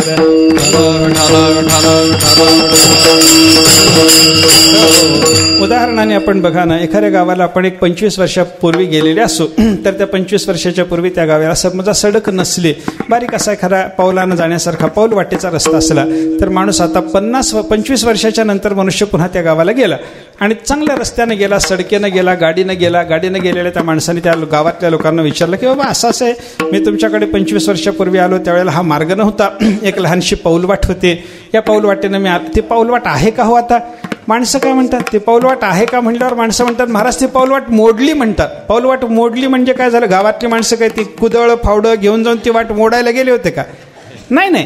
उदाहरणाने आपण बघा ना, एखाद्या गावाला आपण एक 25 वर्षापूर्वी गेलेले असो तर त्या 25 वर्षाच्या पूर्वी त्या गावाला समजा सडक नसली, बारीक असा एखादा पावलानं जाण्यासारखा पाऊल वाटेचा रस्ता असला तर माणूस आता 25 वर्षाच्या नंतर मनुष्य पुन्हा त्या गावाला गेला आणि चांगल्या रस्त्यानं गेला, सडकेनं गेला, गाडीनं गेलेल्या त्या माणसाने त्या गावातल्या लोकांना विचारलं की बाबा असंच आहे, मी तुमच्याकडे 25 वर्षापूर्वी आलो त्यावेळेला हा मार्ग नव्हता, एक लहानशी पाऊलवाट होते, या पाऊलवाटेनं मी आलो. ते पाऊलवाट आहे का हो आता? माणसं काय म्हणतात? ते पाऊलवाट आहे का म्हणल्यावर माणसं म्हणतात महाराज ती पाऊलवाट मोडली म्हणतात. पाऊलवाट मोडली म्हणजे काय झालं? गावातली माणसं काय ती कुदळ फावडं घेऊन जाऊन ती वाट मोडायला गेले होते का? नाही.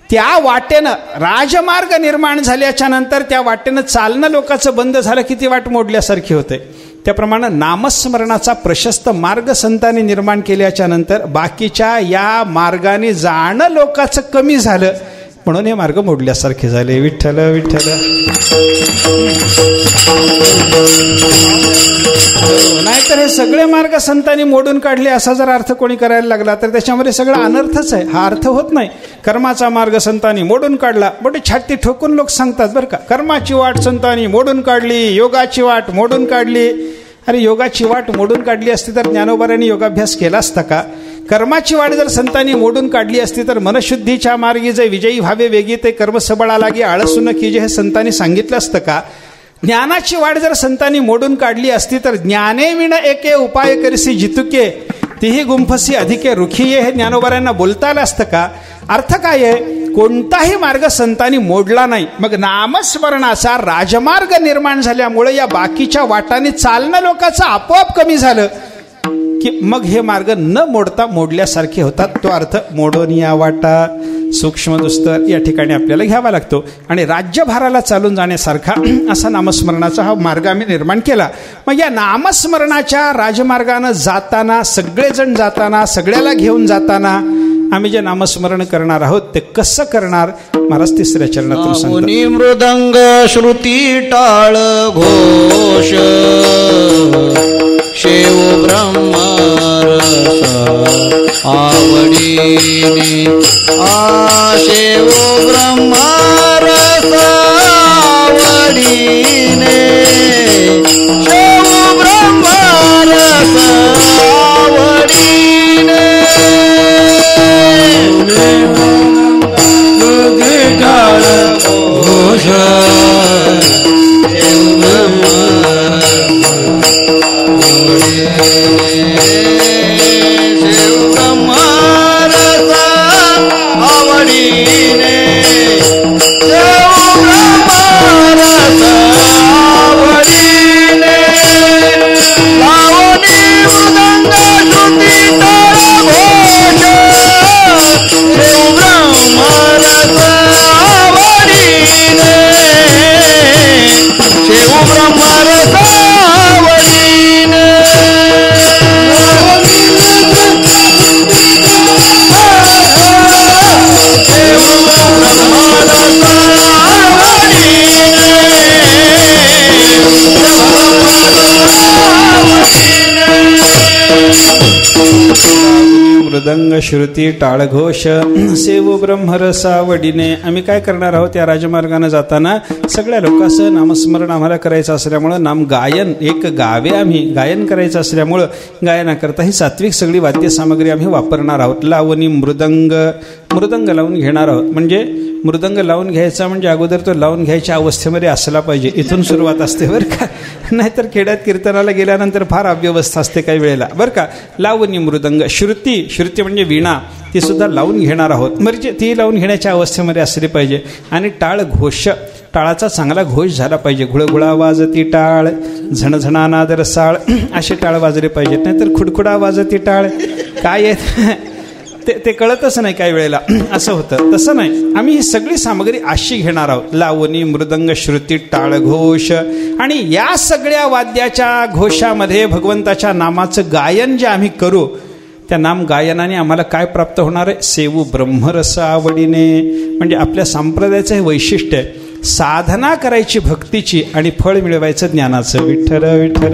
त्या वाटेनं राजमार्ग निर्माण झाल्याच्या नंतर त्या वाटेनं चालणं लोकांचं बंद झालं की ती वाट मोडल्यासारखी होते. त्याप्रमाणे नामस्मरणाचा प्रशस्त मार्ग संतांनी निर्माण केल्याच्या नंतर बाकीच्या या मार्गाने जाणं लोकांचं कमी झालं म्हणून हे मार्ग मोडल्यासारखे झाले. विठ्ठल विठ्ठल. नाहीतर हे सगळे मार्ग संतांनी मोडून काढले असा जर अर्थ कोणी करायला लागला तर त्याच्यामध्ये सगळा अनर्थच आहे. हा अर्थ होत नाही. कर्माचा मार्ग संतांनी मोडून काढला, मोठी छाती ठोकून लोक सांगतात बरं का, कर्माची वाट संतांनी मोडून काढली, योगाची वाट मोडून काढली. अरे योगाची वाट मोडून काढली असती तर ज्ञानोबारांनी योगाभ्यास केला असता का? कर्माची वाट जर संतांनी मोडून काढली असती तर मनशुद्धीच्या मार्गी जे विजयी व्हावे वेगी ते कर्म सबळा लागी आळसू न कीजे हे संतांनी सांगितलं असतं का? ज्ञानाची वाट जर संतांनी मोडून काढली असती तर ज्ञाने विण एके उपाय करिसी जितुके तीही गुंफसी अधिके रुखिये हे ज्ञानोबारांना बोलता आलं असतं का? अर्थ काय आहे? कोणताही मार्ग संतांनी मोडला नाही. मग नामस्मरणाचा राजमार्ग निर्माण झाल्यामुळे या बाकीच्या वाटाने चालणं लोकांचं आपोआप कमी झालं की मग हे मार्ग न मोडता मोडल्यासारखे होतात. तो अर्थ मोडून या वाटा सूक्ष्म दुस्तर या ठिकाणी आपल्याला घ्यावा लागतो. आणि राज्यभाराला चालून जाण्यासारखा असा नामस्मरणाचा हा मार्ग आम्ही निर्माण केला. मग या नामस्मरणाच्या राजमार्गानं जाताना, सगळेजण जाताना, सगळ्याला घेऊन जाताना आम्ही जे नामस्मरण करणार आहोत ते कसं करणार, महाराज तिसऱ्या चरणातून सांगतात. मृदंग श्रुती टाळ घोष शेव ब्रह्मरस आवडीने शेव ब्रह्मरस आवडीने शेव ब्रह्मरस आवडीने टाळ घोष मृदंग श्रुती टाळघोष सेवो ब्रह्मरसावडीने. आम्ही काय करणार आहोत, या राजमार्गाने जाताना सगळ्या लोकांचं नामस्मरण आम्हाला करायचं असल्यामुळं नाम गायन एक गावे आम्ही गायन करायचं असल्यामुळं गायनाकरता ही सात्विक सगळी वाद्यसामग्री आम्ही वापरणार आहोत. लावणी मृदंग, मृदंग लावून घेणार आहोत. म्हणजे मृदंग लावून घ्यायचा म्हणजे अगोदर तो लावून घ्यायच्या अवस्थेमध्ये असला पाहिजे, इथून सुरुवात असते बरं का. नाहीतर खेड्यात कीर्तनाला गेल्यानंतर फार अव्यवस्था असते काही वेळेला बरं का. लावणी मृदंग श्रुती, श्रुती म्हणजे वीणा, ती सुद्धा लावून घेणार आहोत. म्हणजे ती लावून घेण्याच्या अवस्थेमध्ये असली पाहिजे. आणि टाळ घोष, टाळाचा चांगला घोष झाला पाहिजे. घुळघुळा वाजती टाळ, झणझणा नाद रसाळ असे टाळ वाजले पाहिजेत. नाहीतर खुडखुडा वाजती टाळ काय आहे ते कळतच नाही काही वेळेला, असं होतं. तसं नाही, आम्ही ही सगळी सामग्री अशी घेणार आहोत. लावणी मृदंग श्रुती टाळ घोष. आणि या सगळ्या वाद्याच्या घोषामध्ये भगवंताच्या नामाचं गायन जे आम्ही करू, त्या नाम गायनाने आम्हाला काय प्राप्त होणार आहे, सेवू ब्रह्मरस आवडीने. म्हणजे आपल्या संप्रदायाचं हे वैशिष्ट्य आहे, साधना करायची भक्तीची आणि फळ मिळवायचं ज्ञानाचं. विठ्ठल विठ्ठल.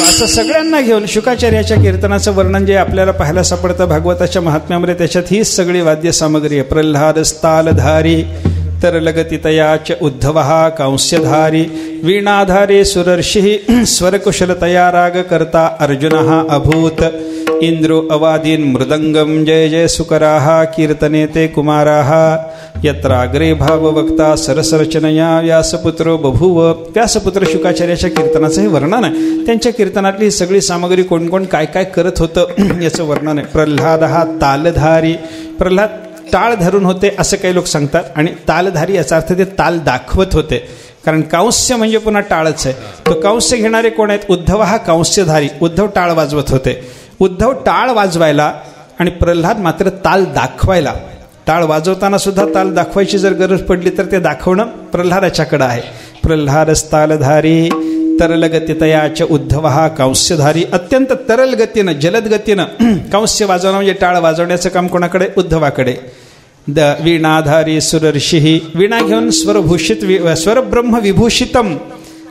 असं सगळ्यांना घेऊन शुकाचार्याच्या कीर्तनाचं वर्णन जे आपल्याला पाहायला सापडतं भागवताच्या महात्म्यामध्ये, त्याच्यात ही सगळी वाद्य सामग्री आहे. प्रल्हाद स्थालधारी तरलगतितयाच उद्धवः कांस्यधारी वीणाधारे सुरर्षि स्वरकुशलतया राग करता अर्जुनः अभूत इंद्रो अवादीन मृदंगम जय जय सुकराः कीर्तने ते कुमाराः यत्राग्रे भाववक्ता सरसरचनया व्यासपुत्रो बभूव. व्यासपुत्र शुकाचार्याच्या कीर्तनाचं हे वर्णन आहे. त्यांच्या कीर्तनातली सगळी सामग्री कोण कोण काय काय करत होतं याचं वर्णन आहे. प्रल्हाद हा तालधारी, प्रल्हाद टाळ धरून होते असं काही लोक सांगतात. आणि तालधारी याचा अर्थ ते ताल दाखवत होते, कारण कांस्य म्हणजे पुन्हा टाळच आहे. तो कांस्य घेणारे कोण आहेत, उद्धव हा कांस्यधारी. उद्धव टाळ वाजवत होते. उद्धव टाळ वाजवायला आणि प्रल्हाद मात्र ताल दाखवायला. टाळ वाजवताना सुद्धा ताल दाखवायची जर गरज पडली तर ते दाखवणं प्रल्हादाच्याकडं आहे. प्रल्हाद तालधारी तरलगतितयाच उद्धव हा कांस्यधारी. अत्यंत तरल गतीनं जलद गतीनं कांस्य वाजवणं म्हणजे टाळ वाजवण्याचं काम कोणाकडे, उद्धवाकडे. वीणाधारी सुरर्षी, वीणा घेऊन स्वरभूषित स्वरब्रह्म विभूषितम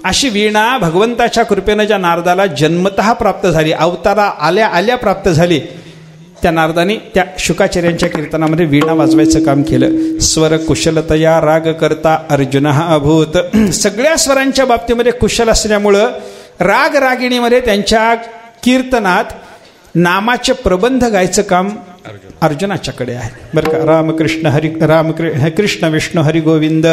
अशी वीणा भगवंताच्या कृपेनं ज्या नारदाला जन्मतः प्राप्त झाली, अवतारा आल्या आल्या प्राप्त झाली, त्या नारदाने त्या शुकाचार्यांच्या कीर्तनामध्ये वीणा वाजवायचं काम केलं. स्वर कुशलतया राग करता अर्जुनः अभूत. सगळ्या स्वरांच्या बाबतीमध्ये कुशल असल्यामुळं राग रागिणीमध्ये त्यांच्या कीर्तनात नामाचे प्रबंध गायचं काम अर्जुनाच्याकडे आहे बरं का. रामकृष्ण कृष्ण विष्णू हरी गोविंद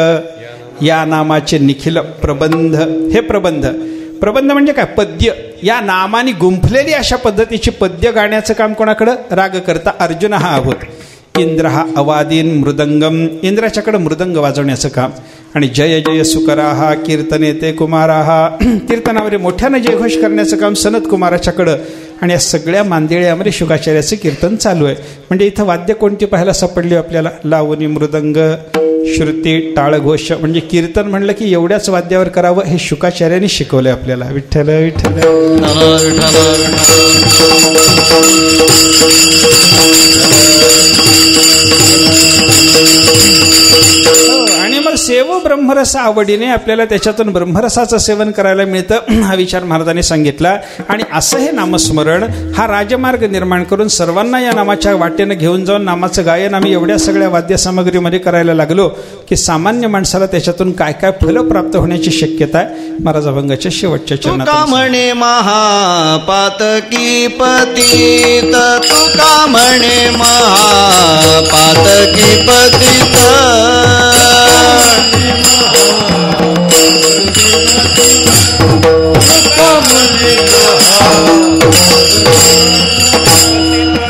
या नामाचे निखिल प्रबंध. हे प्रबंध म्हणजे काय, पद्य. या नामाने गुंफलेली अशा पद्धतीची पद्य गाण्याचं काम कोणाकडं, राग करता अर्जुन हा अभूत. इंद्र हा अवादीन मृदंगम, इंद्राच्याकडं मृदंग वाजवण्याचं काम. आणि जय जय सुकराहा कीर्तने ते कुमाराहा, कीर्तनामध्ये मोठ्यानं जयघोष करण्याचं काम सनत कुमाराच्याकडं. आणि या सगळ्या मांदेळ्यामध्ये शुकाचार्याचं कीर्तन चालू आहे. म्हणजे इथं वाद्य कोणती पाहायला सापडली आपल्याला? लावणी, मृदंग, श्रुती, टाळघोष. म्हणजे कीर्तन म्हणलं की एवढ्याच वाद्यावर करावं हे शुकाचार्याने शिकवलंय आपल्याला. विठ्ठल विठ्ठल. आणि मग सेव ब्रह्मरस आवडीने आपल्याला त्याच्यातून ब्रह्मरसाचं सेवन करायला मिळतं, हा विचार महाराजांनी सांगितला. आणि असं हे नामस्मरण हा राजमार्ग निर्माण करून सर्वांना या नामाच्या वाटेनं घेऊन जाऊन नामाचं गायन आम्ही एवढ्या सगळ्या वाद्यसामग्रीमध्ये करायला लागलो की सामान्य माणसाला त्याच्यातून काय काय फलं प्राप्त होण्याची शक्यता आहे. महाराज अभंगाच्या शेवटच्या चरणात तुका म्हणे महापातकी पतित, तुका म्हणे महापातकी पतित,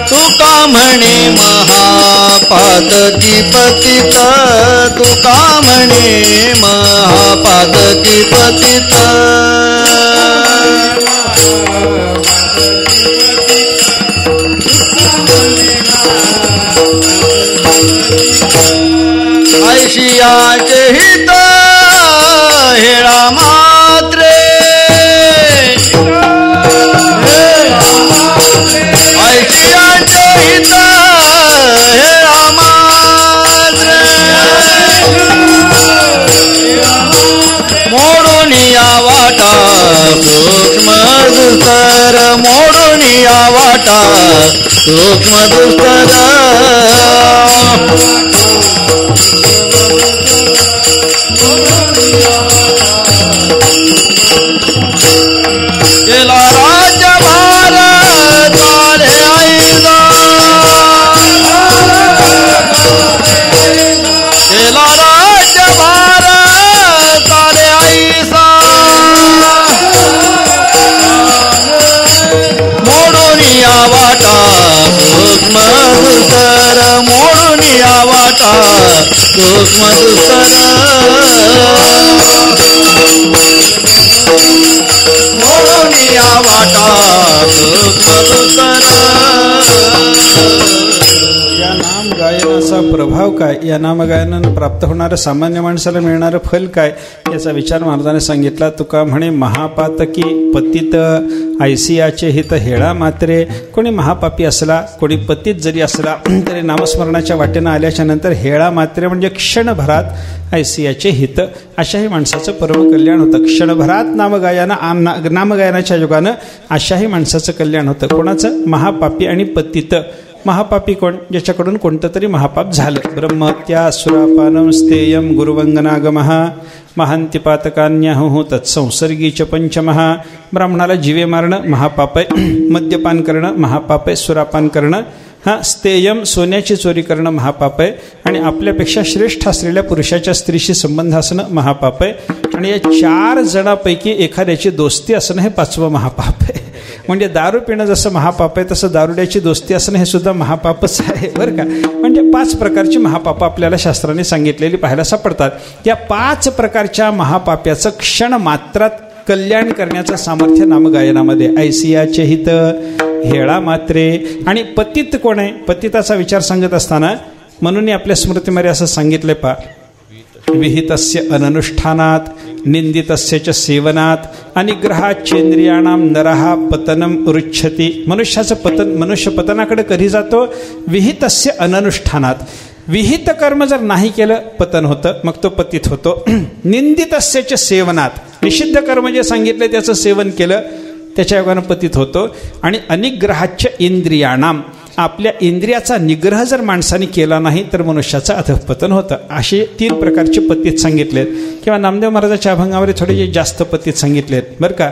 तुका म्हणे महापातकी पतित, तुका म्हणे महापातकी पतित, ऐशियाचे हित हेळा मात्रे, ऐशियाचे हित हेळा मात्रे, मोडून या वाटा सूक्ष्म दुस्तर, मोडून या वाटा सूक्ष्म दुस्तर, केला राज्यभार चाले ऐसा, केला राज्यभार चाले ऐसा, मोडून या वाटा सूक्ष्म दुस्तर, मोडून या वाटा सूक्ष्म दुस्तर, मोडून या वाटा सूक्ष्म दुस्तर. या नाम गायनाचा प्रभाव काय, या नाम गायनानं प्राप्त होणारं सामान्य माणसाला मिळणारं फल काय, याचा विचार महाराजांनी सांगितला. तुका म्हणे महापातकी पतित, ऐसियाचे हित हेळा मात्रे. कोणी महापापी असला, कोणी पतित जरी असला तरी नामस्मरणाच्या वाटेनं आल्याच्या नंतर हेळा मात्रे म्हणजे क्षणभरात ऐसियाचे हित, अशाही माणसाचं परमकल्याण होतं. क्षणभरात नामगायनाच्या युगानं अशाही माणसाचं कल्याण होतं. कोणाचं? महापापी आणि पतित. महापापी कोण? ज्याच्याकडून कोणतं तरी महापाप झालं. ब्रह्महत्या, सुरापानम, स्तेयम, गुरुवंगनागमः, महांतिपातकान्याहु तत्संसर्गीच पंचमहा. ब्राह्मणाला जीवे मारणं महापाप आहे, मद्यपान करणं महापाप आहे, सुरापान करणं, स्तेयम सोन्याची चोरी करणं महापाप आहे, आणि आपल्यापेक्षा श्रेष्ठ असलेल्या पुरुषाच्या स्त्रीशी संबंध असणं महापाप आहे, आणि या 4 जणांपैकी एखाद्याची दोस्ती असणं हे 5वं महापाप आहे. म्हणजे दारू पिणं जसं महापाप आहे तसं दारुड्याची दोस्ती असणं हे सुद्धा महापापच आहे बरं का. म्हणजे 5 प्रकारची महापाप आपल्याला शास्त्राने सांगितलेली पाहायला सापडतात. या 5 प्रकारच्या महापाप्याचं क्षण मात्रात कल्याण करण्याचं सामर्थ्य नामगायनामध्ये. ऐसियाचे हित, हेळा मात्रे. आणि पतित कोण आहे? पतिताचा विचार सांगत असताना म्हणून आपल्या स्मृतीमध्ये असं सांगितलंय पा, विहितस्य अननुष्ठानात निंदितस्य च सेवनात अनिग्रहाचेंद्रियाणाम नरहा पतनम रुच्छति. मनुष्याचं पतन, मनुष्य पतनाकडे कधी जातो? विहितस्य अननुष्ठानात. विहित कर्म जर नाही केलं पतन होतं, मग तो पतित होतो. निंदितस्य च सेवनात, निषिद्ध कर्म जे सांगितलं त्याचं सेवन केलं त्याच्या योगानं पतित होतो. आणि अनिग्रहाच्या इंद्रियाणाम, आपल्या इंद्रियाचा निग्रह जर माणसाने केला नाही तर मनुष्याचं अधःपतन होतं. असे 3 प्रकारचे पतित सांगितलेत. किंवा नामदेव महाराजाच्या अभंगामध्ये थोडे जास्त पतित सांगितलेत बरं का.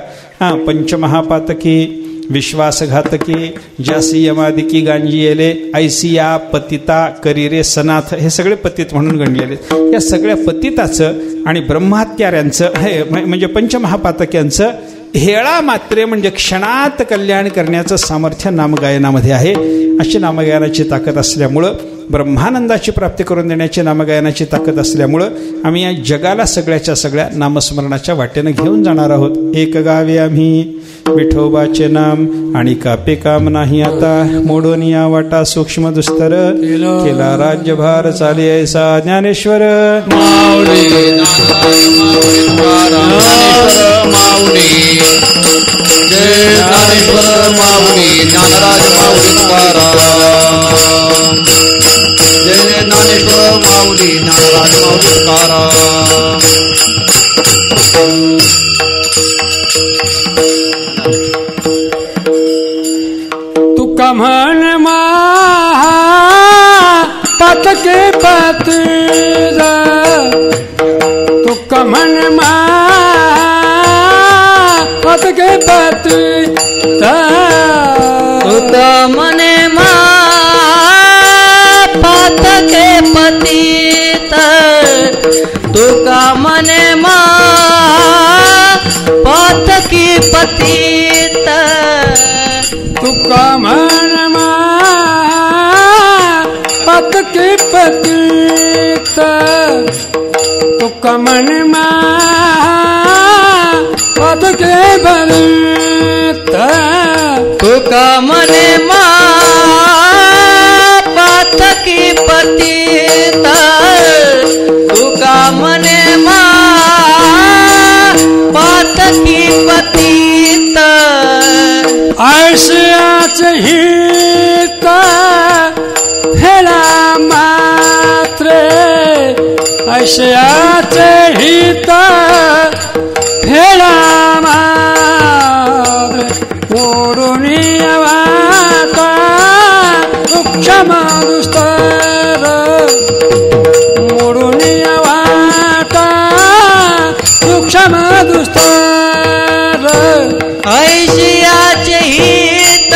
पंचमहापातकी, विश्वासघातकी, जासी यमादिकी गांजी येले, ऐसिया, पतिता, करिरे, सनाथ, हे सगळे पतित म्हणून गणलेले. या सगळ्या पतिताचं आणि ब्रह्महत्याऱ्यांचं हे म्हणजे पंचमहापातक्यांचं हेळा मात्रे म्हणजे क्षणात कल्याण करण्याचं सामर्थ्य नामगायनामध्ये आहे. अशी नामगायनाची ताकद असल्यामुळं ब्रह्मानंदाची प्राप्ती करून देण्याची नामगायनाची ताकद असल्यामुळं आम्ही या जगाला सगळ्याच्या सगळ्या नामस्मरणाच्या वाटेनं घेऊन जाणार आहोत. एक गावे आम्ही विठोबाचे नाम आणि कापे काम नाही आता, मोडून या वाटा सूक्ष्म दुस्तर, केला राज्यभार चाले ऐसा ज्ञानेश्वर माऊली माऊली जय ज्ञानेश्वर माऊली ज्ञानराज माऊली तुकाराम जय ज्ञानेश्वर माऊली ज्ञानराज माऊली तुकाराम. तुका म्हण महा पतके पतीर, तुका म्हण महा पतके पतीर, तुका मने मा पातके पतित, तुका मने मा पातकी पतित, तुका म्हण महा पतके पतीत, तुका म्हण महा पतके पतीत, तुका मने मा पातकी पतित, तुका मने मा पातकी पतित, आळशियाच हित हेला मात्रे, आळशियाच हित हेला मात्रे, मोडून वाटा सूक्ष्म दुस्तर, मोडून वाटा सूक्ष्म दुस्तर, ऐशियाचे हित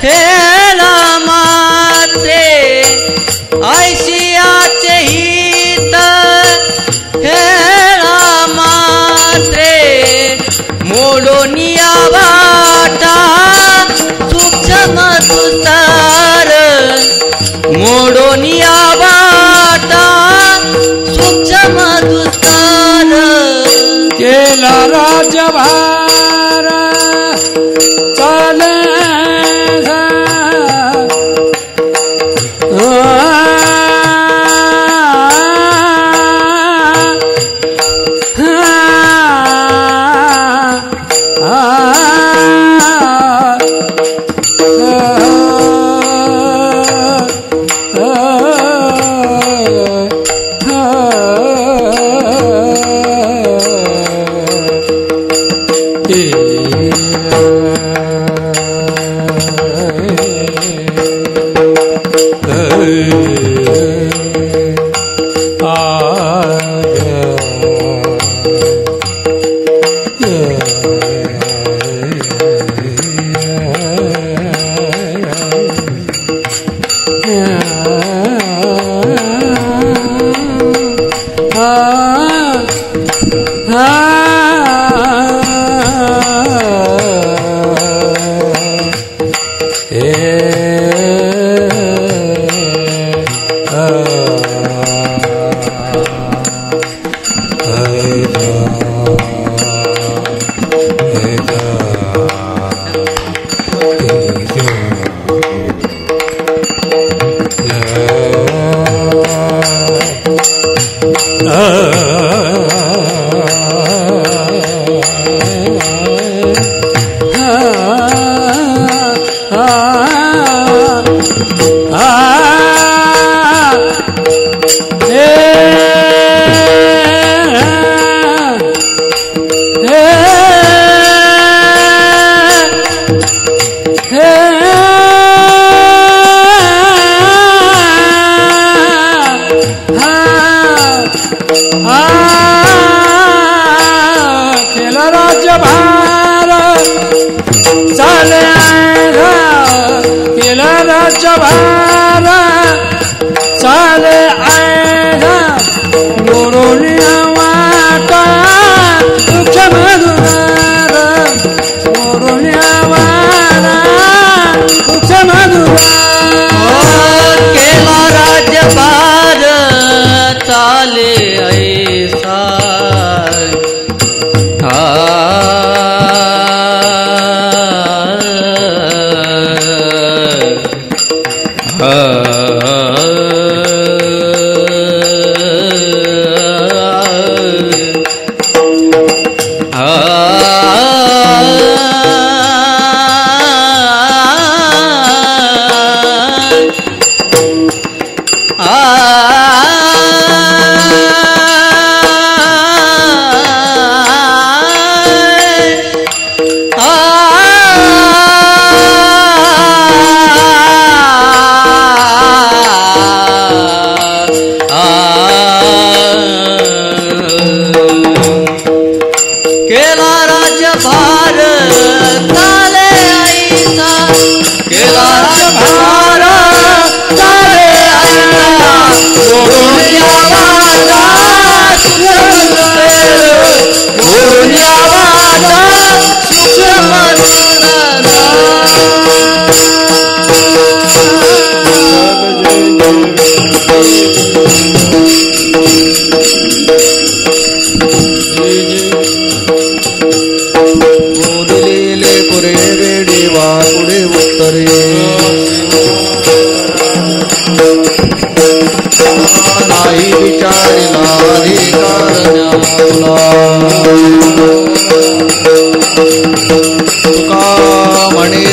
हेला मात्रे, ऐशियाचे हित हेला मात्रे, मोडोनिया वाटा सूक्ष्म दुस्तर, मोडोनिया वाटा सूक्ष्म दुस्तर, केला राज्यभार चाले के विचारिला अधिकार न्यावला तुका म्हणे